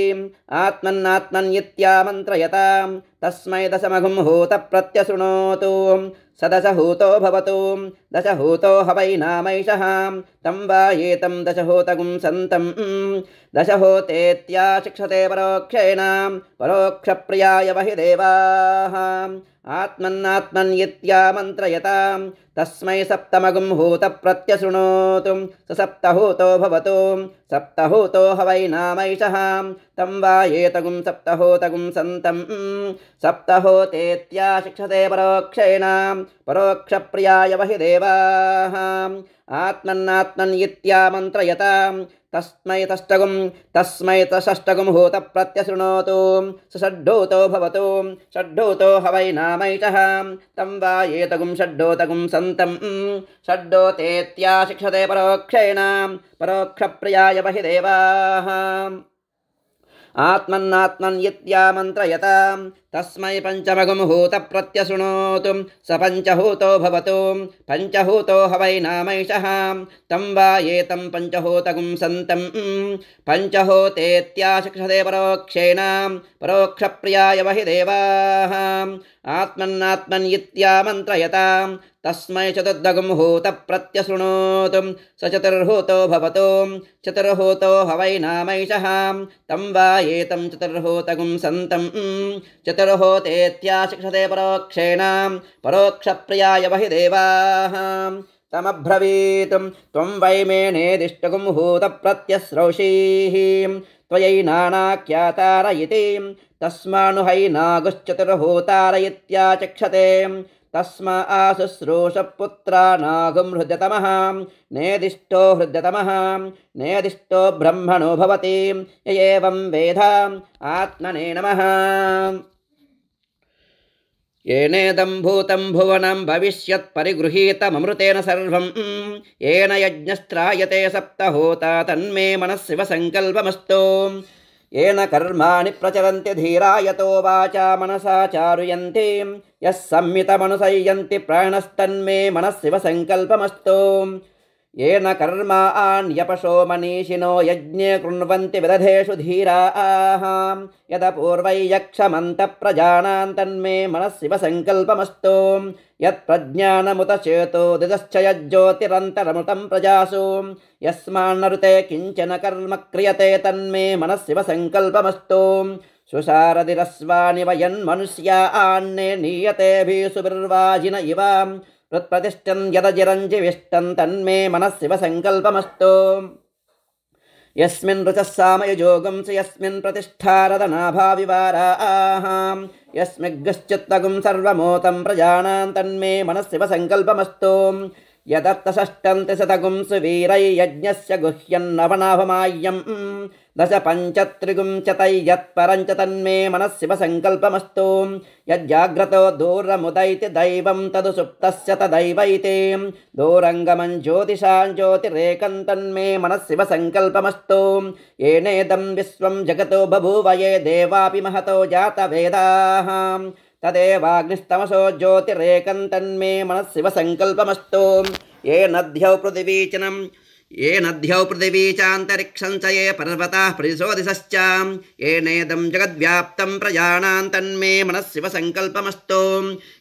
आत्मन्नात्मन्यित्यामन्त्रयतां तस्मै दशमघुंहूतप्रत्यशृणोतु सदशहूतो भवतु दशहूतो हवै नामैषः तं वा एतं दशहूतगुं सन्तं दशहूतेत्याशिक्षते परोक्षेण परोक्षप्रियाय वहि देवाः आत्मन्नात्मन्यित्यामन्त्रयतां तस्मै सप्तमगुं हूतप्रत्यशृणोतु स सप्तहूतो भवतु सप्तहूतो हवै नामैषः तं वा एतगुं सप्तहूतगुं सन्तं सप्तहूतेत्याशिक्षते परोक्षेण परोक्षप्रियाय वहि देवाः आत्मन्नात्मन्यित्यामन्त्रयतां तस्मै तषष्टगुं हूतप्रत्यशृणोतु स षड्ढूतो भवतु षड्ढूतो हवै नामैषः तं वा एतगुं षड्ढूतगुं सन्तं षड्ढूतेत्याशिक्षते परोक्षेण परोक्षप्रियाय वहि देवाः आत्मन्नात्मन्यित्यामन्त्रयतां तस्मै पञ्चमगुं हूतप्रत्यशृणोतु स पञ्चहूतो भवतु पञ्चहूतो हवै नामैषः तं वा एतं पञ्चहूतगुं सन्तं पञ्चहूतेत्याशिक्षते परोक्षेण परोक्षप्रियाय वहि देवाः आत्मन्नात्मन्यित्यामन्त्रयतां तस्मै चतुर्दगुं हूतप्रत्यशृणोतु स चतुर्हूतो भवतु चतुर्हूतो हवै नामैषः तं वा एतं चतुर्हूतगुं सन्तं चतुर्हूतेत्याशिक्षते परोक्षेण परोक्षप्रियाय वहि देवाः तमब्रवीत् त्वं वै मे नेदिष्टगुं हूतप्रत्यस्रौषीः त्वयैनानाख्यातार इति तस्मानु हैनागुश्चतुर्हूतार इत्याचक्षते तस्मा शुश्रूषपुत्रानागुं हृदयतमः नेदिष्टो हृदयतमः नेदिष्टो ब्रह्मणो भवति य एवं वेद आत्मने नमः। येनेदं भूतं भुवनं भविष्यत् परिगृहीतममृतेन सर्वं येन यज्ञस्त्रायते सप्तहोता तन्मे मनः शिवसङ्कल्पमस्तु। येन कर्माणि प्रचरन्ति धीरा यतो वाचा मनसा चारुयन्ति यः संहितमनुसयन्ति प्राणस्तन्मे मनः शिवसङ्कल्पमस्तु। येन कर्माण्यपशो मनीषिणो यज्ञे कृण्वन्ति विदधेषु धीराः यदपूर्वै यक्षमन्तः प्रजानान् तन्मे मनः शिवसङ्कल्पमस्तु। यत्प्रज्ञानमुत चेतो दिदश्च यज्ज्योतिरन्तरमृतं प्रजासु यस्मान्नरुते किञ्चन कर्म क्रियते तन्मे मनः शिवसङ्कल्पमस्तु। सुसारदिरस्वानि वयन्मनुष्यान्ने नीयतेभिः सुबिर्वाजिन इव हृत्प्रतिष्ठं यदजिरञ्जिविष्टं तन्मे मनः शिवसङ्कल्पमस्तु। यस्मिन् ऋचः सामयजोगं स यस्मिन् प्रतिष्ठारदनाभाविवाराः यस्मिग्गश्चित्तगुं सर्वमोतं प्रजानां तन्मे मनः शिवसङ्कल्पमस्तु। यदर्थषष्टं त्रिशतगुं सुवीरै यज्ञस्य गुह्यन्नवनाभमाय्यं दश पञ्चत्रिगुं च तय्यत्परं च तन्मे मनः शिवसङ्कल्पमस्तु। यज्जाग्रतो दूरमुदैति दैवं तदु सुप्तस्य तदैवैति दूरङ्गमं ज्योतिषां ज्योतिरेकं तन्मे मनः शिवसङ्कल्पमस्तु। येनेदं विश्वं जगतो बभूव ये देवापि महतो जातवेदाः तदेवाग्निस्तमसो ज्योतिरेकं तन्मे मनः शिवसङ्कल्पमस्तु। ये नद्यौ पृथिवीचनं ये नद्यौ पृथिवी चान्तरिक्षं च ये पर्वताः परिशोधिसश्च येनेदं जगद्व्याप्तं प्रजानां तन्मे मनः शिवसङ्कल्पमस्तु।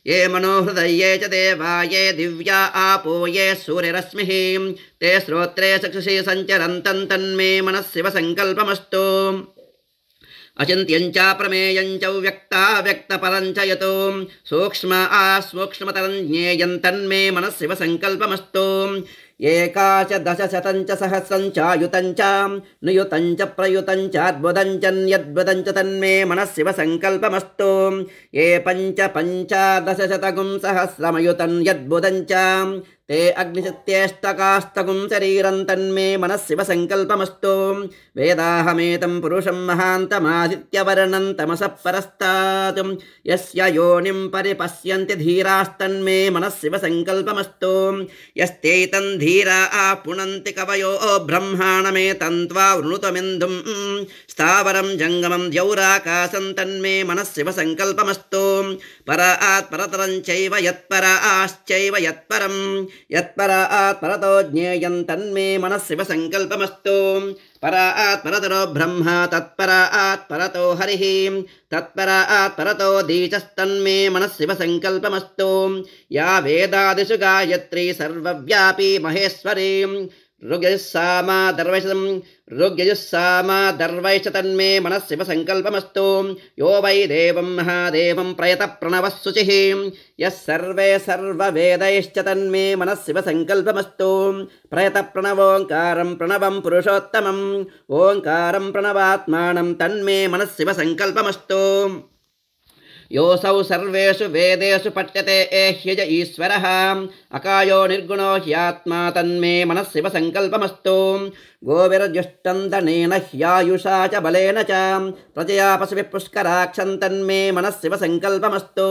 ये मनोहृदये च देवा ये दिव्या आपो ये सूर्यरश्मिः ते श्रोत्रे चक्षुषि सञ्चरन्तं तन्मे मनः शिवसङ्कल्पमस्तु। अचिन्त्यञ्च प्रमेयञ्च व्यक्ता व्यक्तपरञ्च यतो सूक्ष्म सूक्ष्मतरं ज्ञेयं तन्मे मनः शिवसङ्कल्पमस्तु। एकाच दशशतं च सहस्रं चायुतं च नियुतं च प्रयुतं च अद्भुतं च न्यद्भुतं च तन्मे मनः शिवसङ्कल्पमस्तु। ये पञ्चदशशतगुं सहस्रमयुतं यद्भुतं च ते अग्निशत्येष्टकास्तगुं शरीरं तन्मे मनः शिवसङ्कल्पमस्तु। वेदाहमेतं पुरुषं महान्तमादित्यवर्णं तमसः परस्तात् यस्य योनिं परिपश्यन्ति धीरास्तन्मे मनः शिवसङ्कल्पमस्तु। यस्तेतं धीरा पुनन्ति कवयो ब्रह्माणमेतं त्वा वृणुतमिन्दुं स्थावरं जङ्गमं द्यौराकाशं तन्मे मनः शिवसङ्कल्पमस्तु। परात् परतरं चैव यत्पराश्चैव यत्परं यत्परात् परतो ज्ञेयं तन्मे मनः शिवसङ्कल्पमस्तु। परात् परतरो ब्रह्मा तत्परात् परतो हरिः तत्परात् परतो दीचस्तन्मे मनः शिवसङ्कल्पमस्तु। या वेदादिषु गायत्री सर्वव्यापी महेश्वरी ऋग्यजुस्सामा दर्वैश्च तन्मे मनः शिवसङ्कल्पमस्तु। यो वै देवं महादेवं प्रयतः प्रणवः शुचिः यः सर्वे सर्ववेदैश्च तन्मे मनः शिवसङ्कल्पमस्तु। प्रयतः प्रणवोङ्कारं प्रणवं पुरुषोत्तमम् ओङ्कारं प्रणवात्मानं तन्मे मनः शिवसङ्कल्पमस्तु। योऽसौ सर्वेषु वेदेषु पठ्यते एह्यज ईश्वरः अकायो निर्गुणो ह्यात्मा तन्मे मनः शिवसङ्कल्पमस्तु। गोविर्जुष्टं धनेन ह्यायुषा च बलेन च प्रजया पशुभिः पुष्कराक्षं तन्मे मनः शिवसङ्कल्पमस्तु।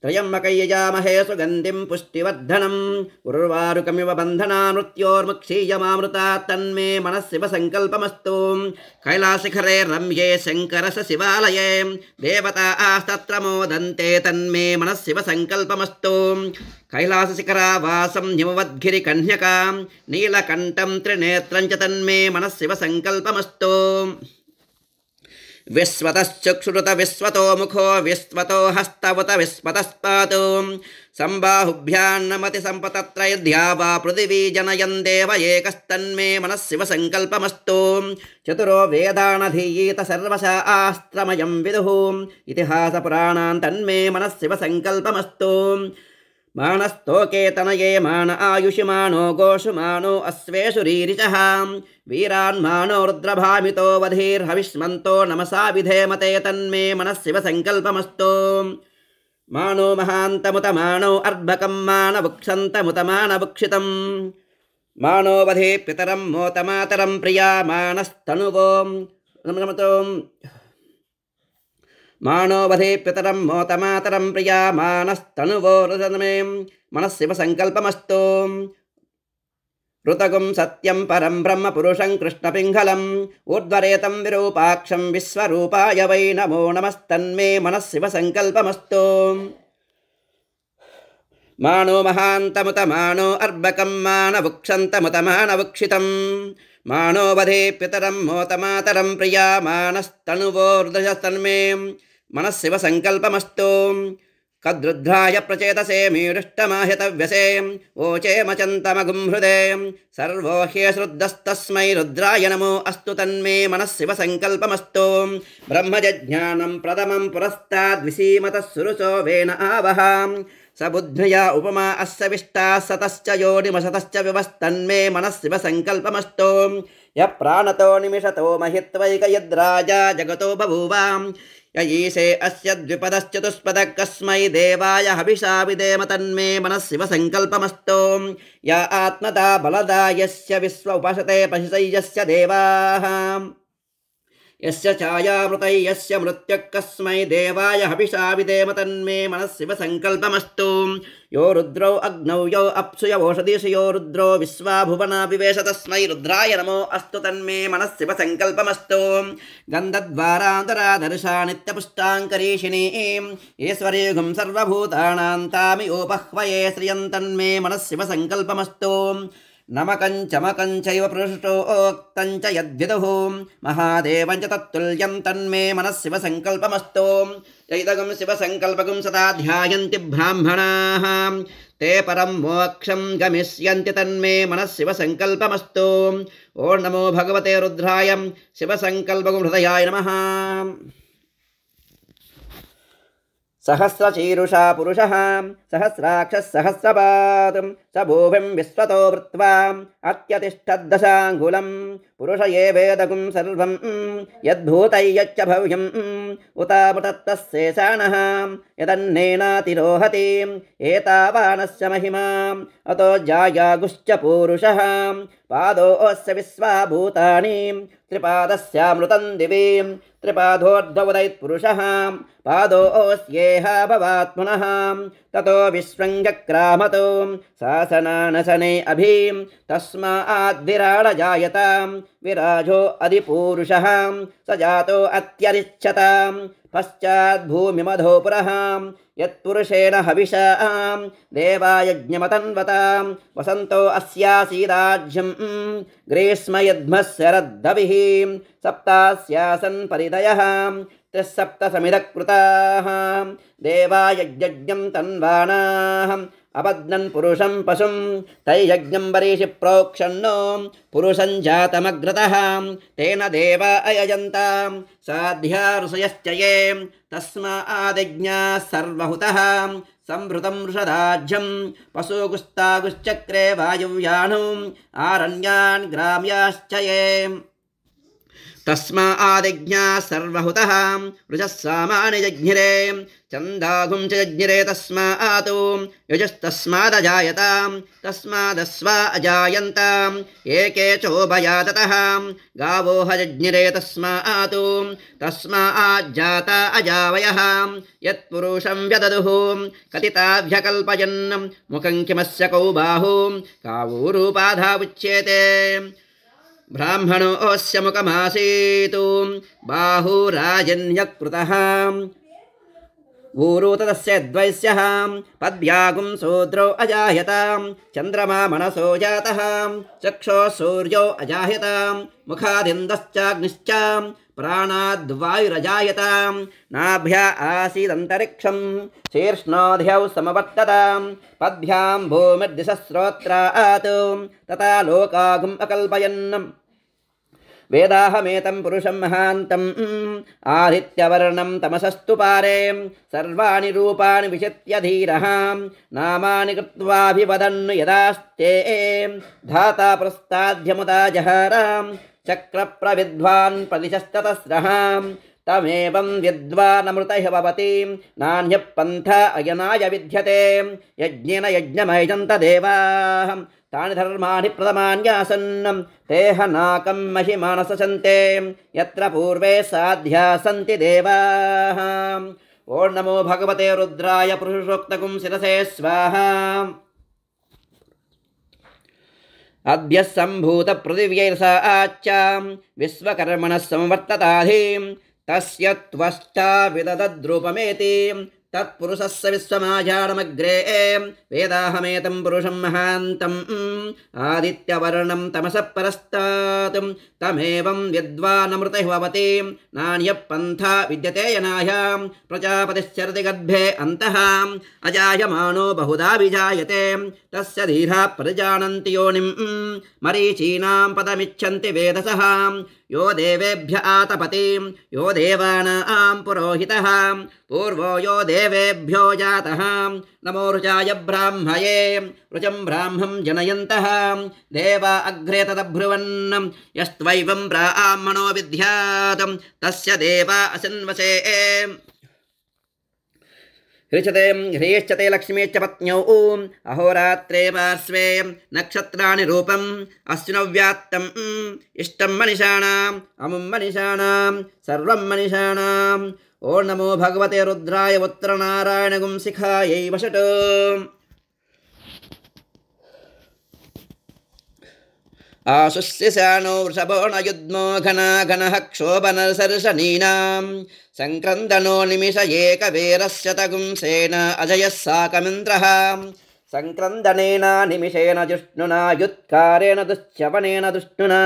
त्रयम्बकयजामहे सुगन्धिं पुष्टिवर्धनम् उर्वारुकमिव बन्धना मृत्योर्मुक्षीयमामृतात् तन्मे मनः शिवसङ्कल्पमस्तु। कैलासशिखरे रम्ये शङ्करस्य शिवालये देवतास्तत्र मोदन्ते तन्मे मनः शिवसङ्कल्पमस्तु। कैलासशिखरावासं हिमवद्गिरिकन्यकां नीलकण्ठं त्रिनेत्रं च तन्मे मनः शिवसङ्कल्पमस्तु। विश्वतश्चक्षुरुत विश्वतो मुखो विश्वतो हस्तवत विश्वतस्पातु सम्बाहुभ्यान्नमति सम्पतत्रैर्ध्या वा पृथिवी जनयन् देव एकस्तन्मे मनः शिवसङ्कल्पमस्तु। चतुरो वेदानधीयीत सर्वशास्त्रमयं विदुः इतिहासपुराणान् तन्मे मनः शिवसङ्कल्पमस्तु। मानस्तोके तनये मान आयुषिमानो गोषुमानो अश्वेषु रीरिचः वीरान्मानो रुद्रभामितो वधीर्हविष्मन्तो नमसा विधेमते तन्मे मनः शिवसङ्कल्पमस्तु। मानो महान्तमुतमानो अर्भकं मानवुक्षन्तमुतमानवुक्षितं मानो वधे पितरं मोतमातरं प्रिया मानस्तनुवो मानो वधे पितरं मोतमातरं प्रिया मानस्तनुवो रुदनमे मनस्सिव संकल्पमस्तु ऋतगुं सत्यं परं ब्रह्म पुरुषं कृष्णपिङ्गलम् ऊर्ध्वरेतं विरूपाक्षं विश्वरूपाय वै नमो नमस्तन्मे मनस्सिव संकल्पमस्तु मानो महान्तमुतमानो अर्भकं मानवुक्षन्तमुतमानवुक्षितं मानो वधे पितरं मोतमातरं प्रिया मानस्तनुवोर्धजस्तन्मे मनस्सिव संकल्पमस्तु कद्रुद्धाय प्रचेतसे मीरुष्टमाहितव्यसे वोचे मचन्तमगुं हृदे सर्वो ह्यश्रुद्धस्तस्मै रुद्राय नमो अस्तु तन्मे मनस्सिव संकल्पमस्तु ब्रह्मजज्ञानं प्रथमं पुरस्ताद्विसीमतः सुरुचो वेन आवहां सबुद्ध्या उपमा अस्य विष्टा सतश्च योनिमशतश्च विवस्तन्मे मनस्सिव संकल्पमस्तु यः प्राणतो निमिषतो महित्वैकयद्राजा जगतो बभूवां य ईशे अस्य द्विपदश्चतुष्पदः कस्मै देवाय हविषा विदेम तन्मे मनस्सिव संकल्पमस्तु य आत्मदा बलदा यस्य विश्व उपासते पशिशय्यस्य देवाः यस्य छायामृतै यस्य मृत्युः कस्मै देवाय हविषा विदेम तन्मे मनस्सिव संकल्पमस्तु यो रुद्रो अग्नौ यो अप्सु यो ओषधीषु यो रुद्रो विश्वाभुवना विवेश तस्मै रुद्राय नमो अस्तु तन्मे मनस्सिव संकल्पमस्तु गन्धद्वारान्तरादर्शा नित्यपुष्टाङ्करीषिणीं ईश्वरीगुं सर्वभूतानां तामियोपह्वये श्रियं तन्मे मनस्सिव संकल्पमस्तु नमकञ्चमकञ्चैव पृष्टोक्तञ्च यद्विदुः महादेवं च तत्तुल्यं तन्मे मनस्सिव संकल्पमस्तु चैतगं शिव संकल्पगं सदा ध्यायन्ति ब्राह्मणाः ते परं मोक्षं गमिष्यन्ति तन्मे मनस्सिव संकल्पमस्तु ॐ नमो भगवते रुद्राय शिव संकल्पगं हृदयाय नमः सहस्रशीरुषा पुरुषः सहस्राक्षः सहस्रपात् स भूमिं विश्वतो वृत्वा अत्यतिष्ठद्दशाङ्गुलं पुरुष ये वेदगुं सर्वं यद्भूतैयच्च भव्यम् उतामुतत्तस्येषाणः यदन्नेनातिरोहति एतावानस्य महिमा अतो जायागुश्च पूरुषः पादोऽस्य विश्वाभूतानि त्रिपादस्यामृतं दिवि त्रिपादोर्ध्वोदयत्पुरुषः पादोऽस्येह भवात् पुनः ततो विश्वङ्गक्रामतो शासनानशने अभीं तस्माद्विराड जायतां विराजो अधिपूरुषः स जातो अत्यरिच्छतां पश्चाद्भूमिमधो पुरः यत्पुरुषेण हविषा देवायज्ञमतन्वतां वसन्तो अस्यासीदाज्यं ग्रीष्म यद्मस्य रद्धविः सप्तास्यासन् परिदयः त्रिसप्तसमिदकृताः देवायज्ञं तन्वानाः अपद्नन् पुरुषं पशुं तैयज्ञं वरीषि प्रोक्षन्नो पुरुषं जातमग्रतः तेन देवा अयजन्तां साध्या ऋषयश्च ये तस्मादिज्ञाः सर्वहुतः संभृतं वृषदाज्यं पशुगुस्तागुश्चक्रे वायुव्यानुम् आरण्यान् ग्राम्याश्च ये तस्मादिज्ञाः सर्वहुतः वृषः सामानि जज्ञिरे चन्दाघुं च जज्ञिरे तस्मात् यजुस्तस्मादजायतां तस्मादस्वा अजायन्ताम् एके चोभया ततः गावो जज्ञिरे तस्मात् तस्माज्जाता अजावयः यत्पुरुषं व्यददुः कथिताभ्यकल्पयन् मुखं किमस्य कौ बाहु कावूरूपाधा उच्येते ब्राह्मणोऽस्य मुखमासीत् बाहुराजन्यकृतः ऊरू तदस्य द्वैस्यः पद्भ्यागुं शूद्रो अजायतां चन्द्रमा मनसो जातः चक्षुः सूर्यो अजायतां मुखादिन्दश्चाग्निश्च प्राणाद्वायुरजायतां नाभ्या आसीदन्तरिक्षं शीर्ष्णोऽध्यौ समवर्ततां पद्भ्यां भूमिर्दिशस्रोत्रात् तथा लोकागुम् अकल्पयन् वेदाहमेतं पुरुषं महान्तम् आदित्यवर्णं तमसस्तु पारे सर्वाणि रूपाणि विचित्य धीरः नामानि कृत्वाभिवदन् यदास्ते धाता प्रस्ताद्यमुदा जहारां चक्रप्रविद्वान् प्रदिशस्ततस्रः तमेवं विद्वानमृतैः भवति नान्यः पन्था अयनाय विद्यते यज्ञेन यज्ञमयजन्त देवाः तानि धर्माणि प्रथमान्यासन् तेह नाकं महिमानसचन्ते यत्र पूर्वे साध्या सन्ति देवाः। ओं नमो भगवते रुद्राय पुरुषोक्तकुं शिरसे स्वाहा। अद्य सम्भूत पृथिव्यैर्साच्चां विश्वकर्मणः संवर्तताधिं तस्य त्वष्टा विददद्रूपमेति तत्पुरुषस्य विश्वमाजानमग्रे वेदाहमेतं पुरुषं महान्तम् आदित्यवर्णं तमसः परस्तात् तमेवं विद्वानमृतैः भवति नान्यः पन्था विद्यते यनाय प्रजापतिश्चरति गर्भे अन्तः अजायमानो बहुधा विजायते तस्य धीराः परिजानन्ति योनिं मरीचीनां पदमिच्छन्ति वेदसः यो देवेभ्य आतपति यो देवानां पुरोहितः पूर्वो यो देवेभ्यो जातः नमो ऋचाय ब्राह्मये ऋचं ब्राह्मं जनयन्तः देवा अग्रे तदब्रुवन् यस्त्वैवं ब्राह्मणो विद्यात् तस्य देवा असन्वसे ह्रीचते ह्रीश्चते लक्ष्मीश्च पत्न्यौ अहोरात्रे पार्श्वे नक्षत्राणि रूपम् अश्विनव्यात्तम् इष्टं मनिषाणाम् अमुं मनिषाणां सर्वं मनिषाणाम्। ओं नमो भगवते रुद्राय उत्तरनारायणगुंसिखायै वषट्। आशुष्यशानो वृषभो न युग्मो घना घनः क्षोभनसर्षणीनां संक्रन्दनो निमिष एकवीरस्य तगुंसेन अजयः साकमिन्द्रः संक्रन्दनेन निमिषेण जिष्णुना युत्कारेण दुश्चवनेन दुष्णुना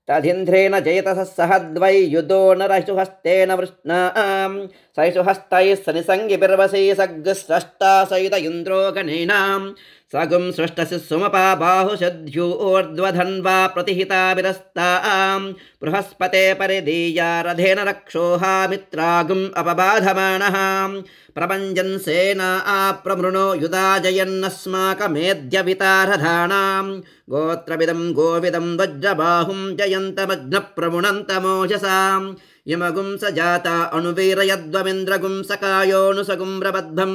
तदिन्द्रेण जयतः सहद्वै युधो नरहिषुहस्तेन वृष्णा सहिषुहस्तैः सनिसङ्गिभिर्वशी सग्स्रष्टा सहित इन्द्रो गणेन सगुं सृष्टसि सुमपा बाहुषद्यूर्ध्वधन्वा प्रतिहिताभिरस्तां बृहस्पते परिदीया रथेन रक्षोहा मित्रागुम् अपबाधमानः प्रपञ्जन् सेना प्रमृणो युधाजयन्नस्माकमेध्यवितारधानां गोत्रविदं गोविदं वज्रबाहुं जयन्तमग्नप्रमुणन्तमोजसां यमगुं स जाता अणुवीरयद्वमिन्द्रगुं सकायोऽनुसगुं प्रबद्धं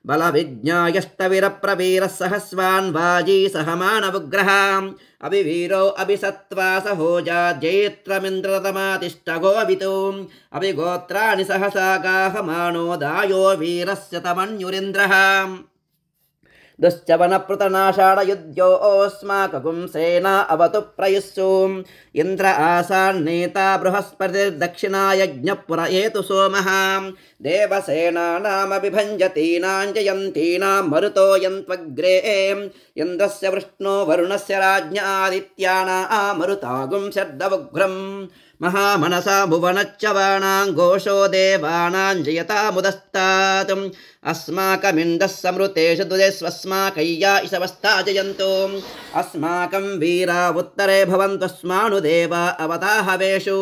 बलविज्ञायस्तविरप्रवीरः सहस्वान् वाजी सहमानवुग्रहाम् अभिवीरो अभिसत्त्वा सहोजा जैत्रमिन्द्रतमातिष्ठगोवितो अभिगोत्राणि सहसा गाहमानो दायो वीरस्य तमन्युरिन्द्रः दुश्चवनपृतनाषाढयुध्योऽस्माकगुं सेना अवतु प्रयुस्सुम् इन्द्र आसान्नेता बृहस्पतिर्दक्षिणायज्ञपुर एतु सोमः देवसेनानामभिभञ्जतीनां जयन्तीनां मरुतो यन्त्वग्रे इन्द्रस्य वृष्णो वरुणस्य राज्ञ आदित्यानां मरुतागुं शर्दवुग्रम् महामनसा भुवनच्चवाणां घोषो देवानां जयतामुदस्तात् अस्माकमिन्दः समृतेषु दुदेष्वस्माकय्या इषवस्ता जयन्तु अस्माकं वीरा उत्तरे भवन्त्वस्मानु देवा अवताहवेषु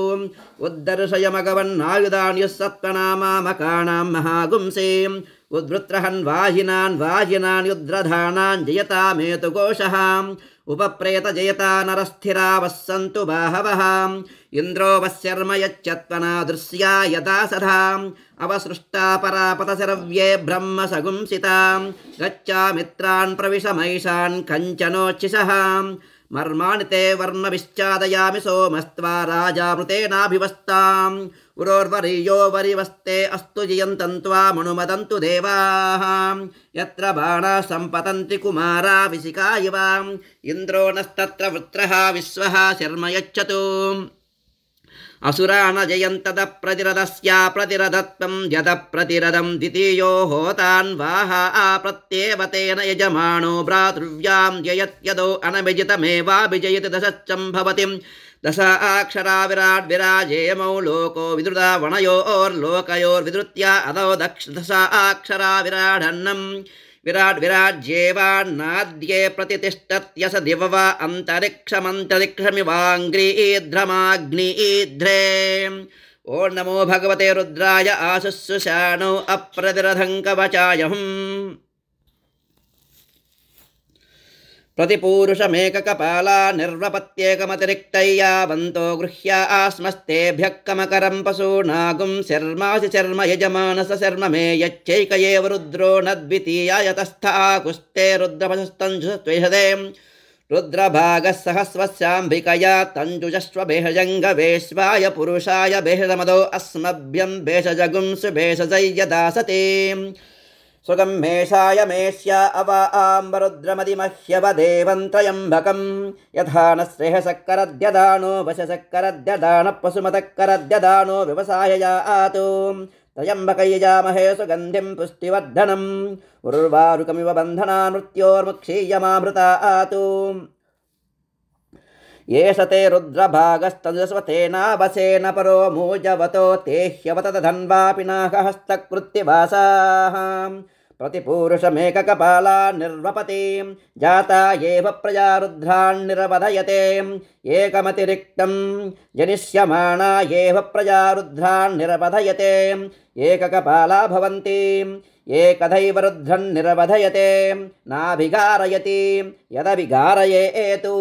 उद्दर्शयमगवन्नायुधान्युः सत्त्वनामामकानां महागुंसीम् उद्वृत्रहन् वाजिनान् युद्रधानान् जयतामेतु घोषः उपप्रेत जयता नरस्थिरा वस्सन्तु बाहवः इन्द्रो वस्यर्म यच्चत्वना दृश्या यदा सदा अवसृष्टा परापतशरव्ये ब्रह्म सगुंसितां गच्छामित्रान् प्रविशमैषान् कञ्चनोच्छिषः मर्माणि ते वर्मविश्चादयामि सोमस्त्वा राजामृतेनाभिवस्ताम् उरोर्वरीयो वरिवस्ते अस्तु जयन्तं त्वामनुमदन्तु देवाः यत्र बाणाः सम्पतन्ति कुमारा विशिखा इव इन्द्रो नस्तत्र वृत्रः विश्वः शर्म यच्छतु असुरा न जयन्तद प्रतिरदस्या प्रतिरदत्वं यद प्रतिरदं द्वितीयो होतान्वाः प्रत्येव तेन यजमानो भ्रातृव्यां जयत्यदो अनभिजितमेवाभिजयति दशच्चं भवति दश अक्षरा विराट् विराजेयमौ लोको विदृता वणयोर्लोकयोर्विदृत्या अदौ दश अक्षरा विराडन्नम् विराट विराज्येवान्नाद्ये प्रतिष्ठत्यस दिवव अन्तरिक्षमन्तरिक्षमिवाङ्ग्रीध्रमाग्नीध्रे ओं नमो भगवते रुद्राय आशुशुषाणौ अप्रतिरधं कवचायहम् प्रतिपूरुषमेककपाला निर्वपत्येकमतिरिक्तय्यावन्तो गृह्या आस्मस्तेभ्यः कमकरं पशूनागुं शर्मासि शर्म यजमानस शर्म मे यच्चैक एव रुद्रो न द्वितीयायतस्थाकुस्ते रुद्रपशस्तञ्जुषत्वेषदे रुद्रभागः सहस्वस्याम्भिकया तञ्जुजस्व भेषजङ्गवेश्वाय पुरुषाय भेषजमदो अस्मभ्यं भेषजगुंसु भेषजय्यदासते सुगं मेषाय मेष्या अवा आम्बरुद्रमदिमह्यवदेवं त्र्यम्बकं यथा न श्रेयसक्करद्यदानो वशसक्करद्यदानः पशुमतक्करद्यदानो व्यवसाययातु त्र्यम्बकयजामहे सुगन्धिं पुष्टिवर्धनम् उर्वारुकमिव बन्धना मृत्योर्मुक्षीयमामृतातु येष ते रुद्रभागस्तनुस्वतेनावसेन परो मूजवतो ते ह्यवतधन्वापिनाकहस्तकृत्यवासाः प्रतिपूरुषमेककपाला निर्वपतिं जाता एव प्रजा रुद्रान्निरवधयते एकमतिरिक्तं जनिष्यमाणा एव प्रजा रुद्रान्निरवधयते एककपाला भवन्ति एकदैव रुद्रन्निरवधयते नाभिगारयति यदभिगारयेतु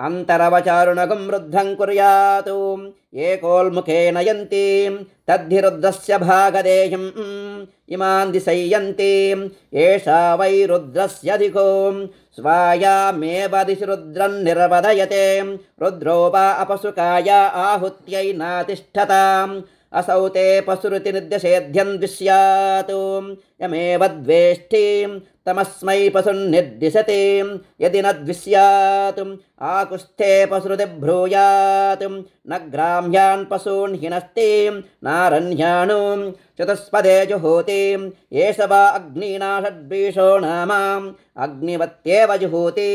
अन्तरवचारुणगं रुद्धं कुर्यात् एकोल्मुखे नयन्ति तद्धि रुद्रस्य भागदेयम् इमान् दिशयन्ति एषा वै रुद्रस्यधिको स्वायामेव दिशि रुद्रं निर्वधयते रुद्रोपा अपसुकाय आहुत्यै नातिष्ठताम् असौ ते पशुरुति निर्दिशेध्यं दृश्यात् यमेव द्वेष्टिं तमस्मै पशुन्निर्दिशति यदि न द्विष्यात् आकुष्ठे पशुरुति ब्रूयात् न ग्राम्यान् पशून् हिनस्ति नारण्याणु चतुष्पदे जुहोति एष वा अग्निना षड्वीषो नाम अग्निवत्येव जुहोति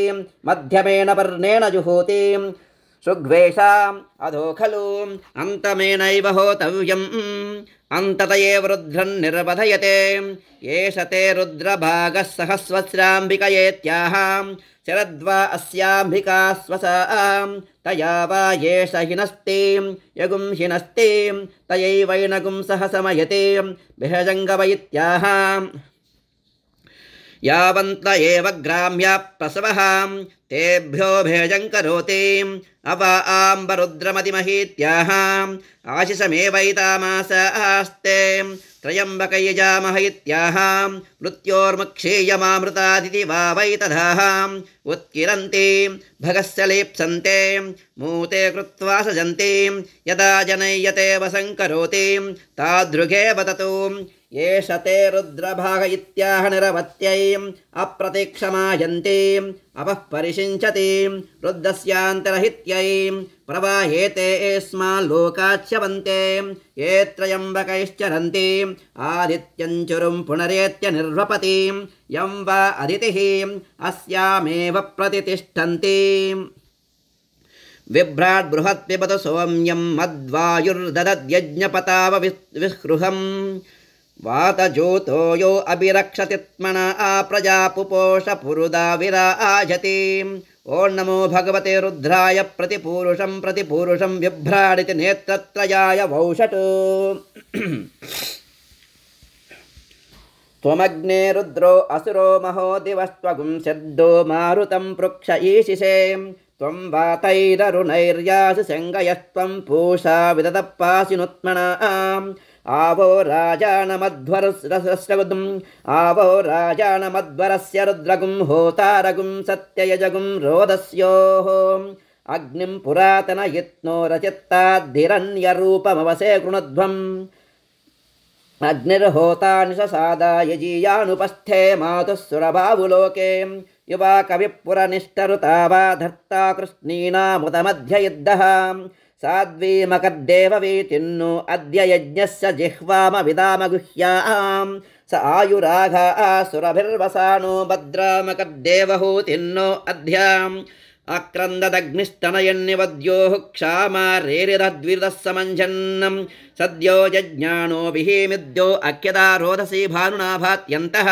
मध्यमेन पर्णेन जुहोति सुग्वेषाम् अधो खलु अन्तमेनैव होतव्यम् अन्तत एव रुद्रं निर्वधयते एष ते रुद्रभागः सहस्वस्राम्बिकयेत्याह शरद्वा अस्याम्बिका स्वसां तया वा एष हिनस्ति यगुं हिनस्ति तयैवैनगुं सह समयते भेषजङ्गवैत्याह यावन्त एव ग्राम्या प्रसवः तेभ्यो भेषजं करोति अवा आम्बरुद्रमतिमहीत्याह आशिषमेवैतामासास्ते त्र्यम्बकयजामह इत्याह मृत्योर्मुक्षीयमामृतादिति वा वै तदाह उत्किरन्ति भगस्य लेप्सन्ते मूते कृत्वा सजन्ति यदा जनय्यते वसङ्करोति तादृगे वदतु एष ते रुद्रभाग इत्याह निरवत्यै अप्रतीक्षमायन्ति अपः परिषिञ्चति रुद्रस्यान्तरहित्यै प्रवाहेते अस्मान् लोकाच्यवन्ते ये त्र्यम्बकैश्चरन्ति आदित्यञ्चुरुं पुनरेत्य निर्वपति यं वा अदितिः अस्यामेव प्रतितिष्ठन्ति विभ्राट् बृहत् पिबतु सौम्यं मद्वायुर्ददद्यज्ञपताव विहृहम् वातजोतो यो अभिरक्षतित्मना प्रजा पुपोष पुरुदा विराजति ॐ नमो भगवते रुद्राय प्रतिपूरुषं बिभ्राडिति नेत्रत्रयाय वौषट् त्वमग्ने रुद्रो असुरो महो दिवस्त्वगुं शब्दो मारुतं पृक्ष ईशिषे त्वं वातैररुणैर्यासि शङ्गयस्त्वं पूषा विदतपासिनुत्मना आवो राजानमध्वरस्रगुं आवो राजानमध्वरस्य रुद्रगुं होतारगुं सत्ययजगुं रोदस्योः अग्निं पुरातनयत्नो रचित्ताद्धिरण्यरूपमवसे कृणध्वम् अग्निर्होता निशसादा यजीयानुपस्थे मातुः सुरभावुलोके युवा कविपुरनिष्ठरुता वा धर्ता कृष्णीनामुतमध्ययुद्धः साध्वी मकद्देववीतिन्नु अद्य यज्ञस्य जिह्वामविदामगुह्यां स आयुराघा सुरभिर्वसानो भद्रामकद्देवहूतिन्नो अध्याम् अक्रन्ददग्निस्तनयन्निवद्योः क्षामारेरिरद्विरः समञ्जन्नं सद्यो यज्ञानो विहीमिद्यो अक्यदा रोदसी भानुना भात्यन्तः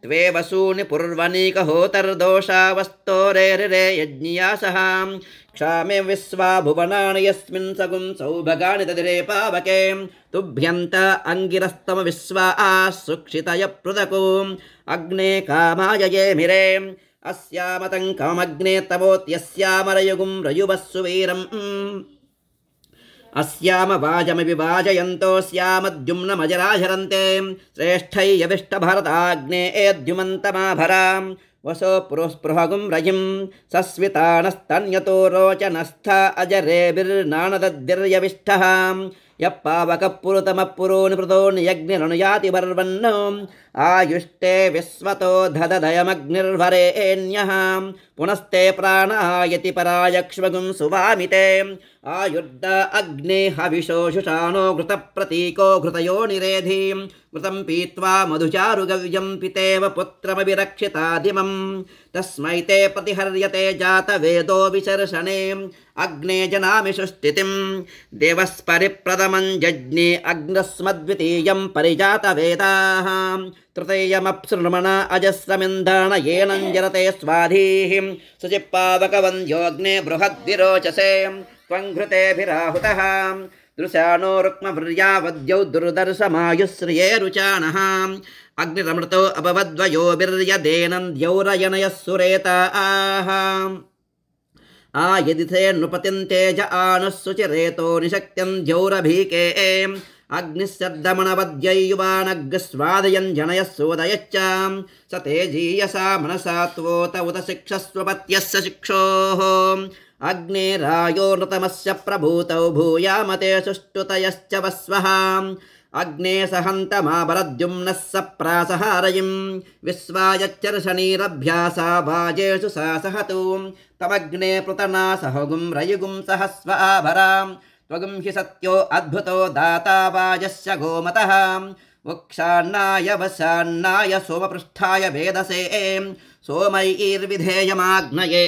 त्वे वसूनि पूर्वनीकहोतर्दोषावस्तोरेरिरे यज्ञियासः क्षामे विश्वा भुवनानि यस्मिन् सगुं सौभगानि ददिरे पावके तुभ्यन्त अङ्गिरस्तम विश्वा सुक्षितय पृथको अग्ने कामाय ये मिरे अस्यामतङ्कमग्ने तवोत्यस्यामरयुगुं रयुवस्सु वीरम् अस्याम वाजमपि वाजयन्तोऽस्यामद्युम्नमजराझरन्ते श्रेष्ठैयविष्टभरताग्ने एद्युमन्तमाभरां वसो पुरुस्पृहगुं रजिं सस्वितानस्तन्यतो रोचनस्थ अजरेभिर्नानदद्भिर्यविष्ठः यप्पावकपुरुतमपुरो निपृतो नियग्निरनुयाति वर्वन्नो आयुष्टे विश्वतो धदधयमग्निर्वरेण्यः पुनस्ते प्राणायति परायक्ष्मगुं सुवामिते आयुर्द अग्ने हविषोषुषाणो घृतप्रतीको घृतयो निरेधि घृतं पीत्वा मधुचारुगव्यं पितेव पुत्रमभिरक्षितादिमं तस्मै ते प्रतिहर्यते जातवेदो विशर्षणे अग्ने जनामि सुष्ठितिं देवस्परिप्रथमं जज्ञे अग्नस्मद्वितीयं परिजातवेदाः तृतीयमप्सृणमण अजस्रमिन्धण येनं जरते स्वाधीः शुचिपावकवन्द्योऽग्ने बृहद्विरोचसे त्वं घृतेभिराहुतः दृशानो रुक्मवीर्यावद्यौ दुर्दर्शमायुश्रिये रुचानः अग्निरमृतो अभवद्वयोभिर्यदेनं द्यौरयनयः सुरेताः आयदिथे नृपतिं तेज आनुःशुचिरेतो निशक्त्यं द्यौरभीके अग्निश्चर्दमणवद्ययुवानग्स्वादयन् जनयः सोदयच्च स तेजीयसा मनसा त्वोत उत शिक्षस्वपत्यस्य शिक्षोः अग्नेरायो नृतमस्य प्रभूतौ भूयामते सुष्टुतयश्च वस्वः अग्ने सहन्तमाबलद्युम्नः सप्रासहारयिं विश्वायच्चर्षणीरभ्यासा वाजेषु सा सहतु तमग्ने पृतना सहगुं रयुगुं सहस्व आभरां त्वगुं हि सत्यो अद्भुतो दाता वाजस्य गोमतः वक्षान्नाय वशान्नाय सोमपृष्ठाय वेदसे सोमैर्विधेयमाग्नये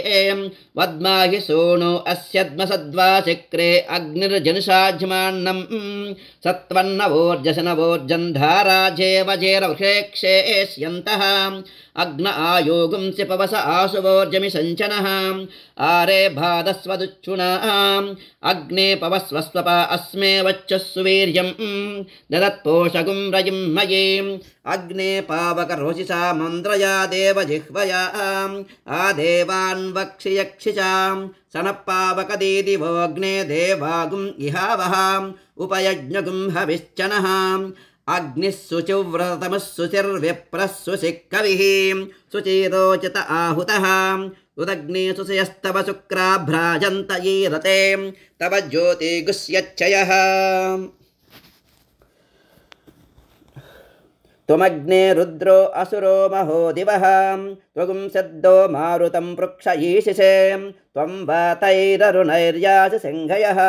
वद्माहि सोनो अस्यद्मसद्वाचक्रे अग्निर्जनुषाज्यमान्नं सत्वन्नवोर्जसनवोर्जन्धाराजेवजेरवृक्षेक्षेष्यन्तः अग्न आयोगुंसि पवस आशुवोर्जमि सञ्चनः आरे भादस्वदुच्छुनाम् अग्ने पवस्वस्वप अस्मे वच्चः सुवीर्यं ददत्पोषगुं रजिं मयीम् अग्ने पावकरोचिषा मन्द्रया देवजिह्वया आदेवान् वक्षि यक्षिषां सनपावकदीदिवोऽग्ने देवागुम् इहावहाम् उपयज्ञगुं हविश्चनः अग्निः शुचिव्रतमः शुचिर्विप्रः शुचिः शुचिरोचित आहुतः उदग्ने सुषयस्तव शुक्राभ्राजन्त ईरते तव ज्योतिगुष्यच्छयः त्वमग्ने रुद्रो असुरो महो दिवः त्वगुं सद्दो मारुतं पृक्ष ईशिषे त्वं वातैररुणैर्यासि सिंहयः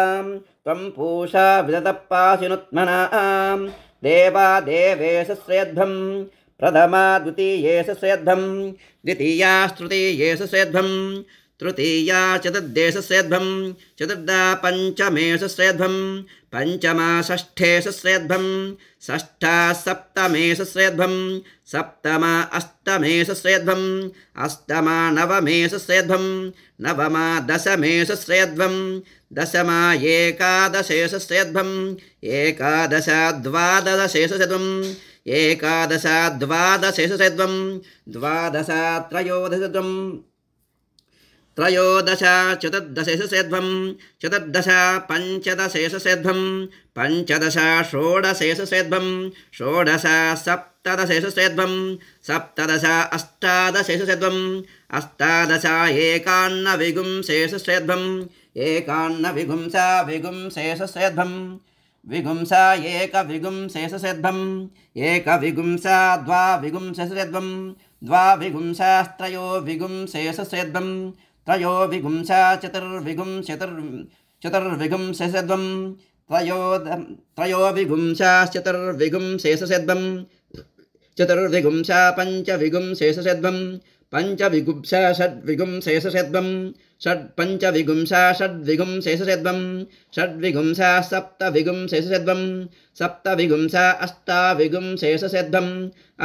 त्वं पूषा विदतपाशिनुत्मनां देवा देवेषु श्रेयध्वं प्रथमा द्वितीयेषु श्रेयध्वं द्वितीया तृतीयेषु श्रेयध्वं तृतीया चतुर्देषु श्रेयध्वं चतुर्दा पञ्चमेषु श्रेयध्वं पञ्चमा षष्ठेषु श्रेयध्वं षष्ठा सप्तमेषु श्रेयध्वं सप्तमा अष्टमेषु श्रेयध्वं अष्टमा नवमेषु श्रेयध्वं नवमा दशमेषु श्रेयध्वं दशमा एकादशेषु श्रेयध्वं एकादश द्वादशेषु श्रेयध्वं एकादश द्वादशेषु श्रेयध्वं द्वादश त्रयोदशध्वं त्रयोदश चतुर्दशेषु श्रेयध्वं चतुर्दश पञ्चदशेषु श्रेयध्वं पञ्चदश षोडशेषु श्रेयध्वं षोडश सप्तदशेषु श्रेयध्वं सप्तदश अष्टादशेषु श्रेयध्वं अष्टादश एकान्नविगुंसेषु श्रेयध्वं एकान्नविगुंसा विगुंसेषु श्रेयध्वं विगुंसा एकविगुंसेषु श्रेयध्वं एकविगुंसा द्वाविगुंसेषु श्रेयध्वं द्वाविगुंसास्त्रयो विगुंसेषु श्रेयध्वं त्रयो विगुंसा चतुर्विगुंसेषु श्रेयध्वं त्रयो विगुंसाश्चतुर्विगुंसेषु श्रेयध्वं चतुर्विगुंसा पञ्चविगुंसेषु श्रेयध्वं पञ्चविगुंसा षड्विगुंसेषु श्रेयध्वं पञ्चविगुंसा षड्विगुंसेषु श्रेयध्वं षड्विगुंसा सप्तविगुंसेषु श्रेयध्वं सप्तविगुंसा अष्टाविगुंसेषु श्रेयध्वं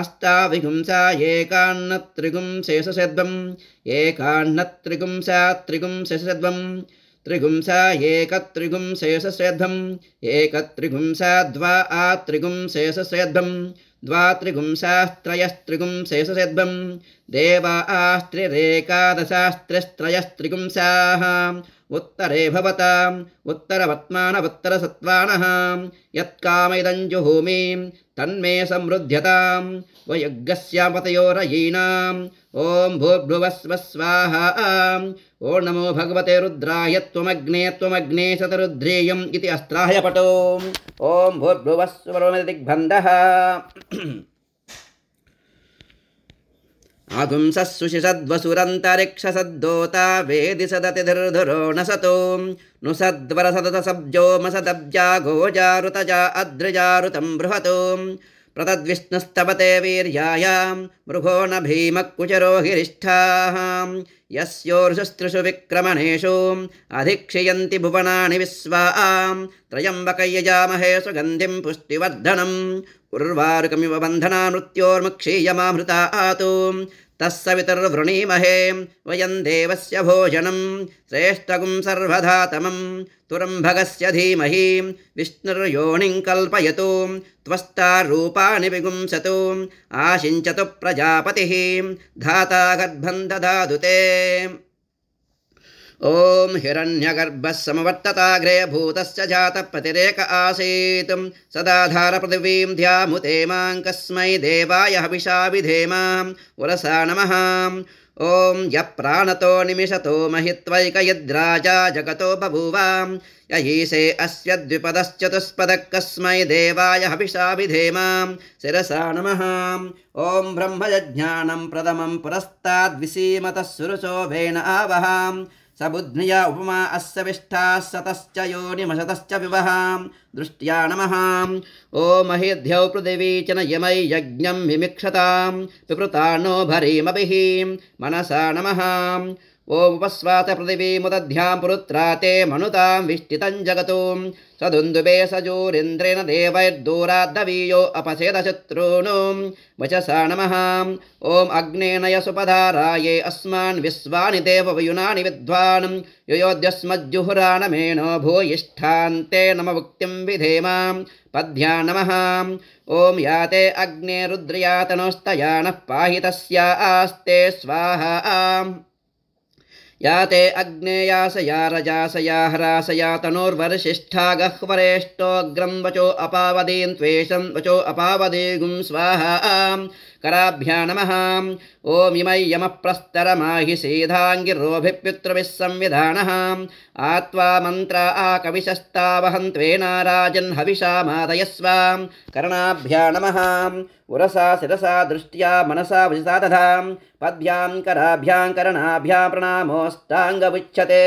अष्टाविगुंसा एकान्नत्रिगुंसेषु श्रेयध्वं एकान्नत्रिगुंसा त्रिगुंसेषु श्रेयध्वं त्रिगुंसा एकत्रिगुंसेषु श्रेयध्वं एकत्रिगुंसा द्वात्रिगुंसेषु श्रेयध्वं द्वात्रिगुंसा त्रयस्त्रिगुंसेषु श्रेयध्वं देवास्त्रिरेकादशास्त्रिस्त्रयस्त्रिपुंसाः उत्तरे भवताम् उत्तरवत्मानवुत्तरसत्त्वानः यत्कामैदं जुहूमि तन्मे समृद्ध्यताम् वयज्ञस्यापतयोरयीणाम् ॐ भूर्भुवस्व स्वाहा ॐ नमो भगवते रुद्राय त्वमग्ने शतरुद्रेयम् इति अस्त्राय पटो ॐ भूर्भुवस्व दिग्बन्धः आगुंसः सुशिषद्वसुरन्तरिक्षसद्दोता वेदि सदतिर्धुरो न सतो नु सद्वरसदसब्जोमसदब्जा गोजारुतजा अद्रिजारुतं बृहतो प्रतद्विष्णुस्तवते वीर्यायां मृगो न भीमः कुचरो गिरिष्ठाः यस्योर्षस्त्रिषु विक्रमणेषु अधिक्षयन्ति भुवनानि विश्वां त्र्यम्बकयजामहे सुगन्धिं पुष्टिवर्धनम् उर्वारुकमिव बन्धना मृत्योर्मुक्षीयमामृता आतु तस्सवितुर्वृणीमहे वयं देवस्य भोजनं श्रेष्ठगुं सर्वधातमं तुरम्भगस्य धीमहि विष्णुर्योनिं कल्पयतु त्वष्टारूपाणि विगुंसतु आशिञ्चतु प्रजापतिः धाता गर्भं ददातु ते ॐ हिरण्यगर्भः समवर्तताग्रे भूतस्य जातप्रतिरेक आसीत् सदाधार पृथिवीं ध्यामुते मां कस्मै देवाय हविषा विधेम उरसा नमः ॐ यप्राणतो निमिषतो महित्वैकयद्राजा जगतो बभूव यहीसे अस्य द्विपदश्चतुष्पदः कस्मै देवाय हविषा विधेम शिरसा नमः ॐ ब्रह्मयज्ञानं प्रथमं पुरस्ताद्विसीमतः सुरसो वेन आवहाम् सबुद्ध्या उपमा अस्य विष्ठाः सतश्च योनिमशतश्च विवहां दृष्ट्या नमः ॐ महेद्यौ पृथिवी च न यमै यज्ञं विमिक्षतां पिपृता नो भरीमभिः मनसा नमः ॐ उपस्वात पृथिवीमुदध्यां पुरुत्रा ते मनुतां विष्टितं जगतो सदुन्दुबे सजोरिन्द्रेण देवैर्दूराद्दवीयो अपसेदशत्रूणो वचसा नमः ॐ अग्नेनय सुपधाराये अस्मान् विश्वानि देववयुनानि विद्वान् योयोद्यस्मज्जुहुराणमेनो भूयिष्ठान्ते नमभुक्तिं विधेम पद्भ्या नमः ॐ याते अग्ने रुद्रयातनोस्तया नः पाहि तस्या आस्ते स्वाहा याते अग्नेयासया रजासया हरासया तनोर्वर्षिष्ठा गह्वरेष्ठोऽग्रं वचो अपावदीन् त्वेषं वचो अपावदेगुं स्वाहा कराभ्या नमः ॐ इमै यमः प्रस्तरमाहि सेधाङ्गिरोभिप्युत्रभिः संविधानः आत्वा मन्त्रा आकविशस्तावहन्त्वेनाराजन् हविषा मादयस्व कर्णाभ्या नमः उरसा शिरसा दृष्ट्या मनसा वचसा दधां पद्भ्यां कराभ्यां करणाभ्यां प्रणामोऽष्टाङ्गमुच्यते।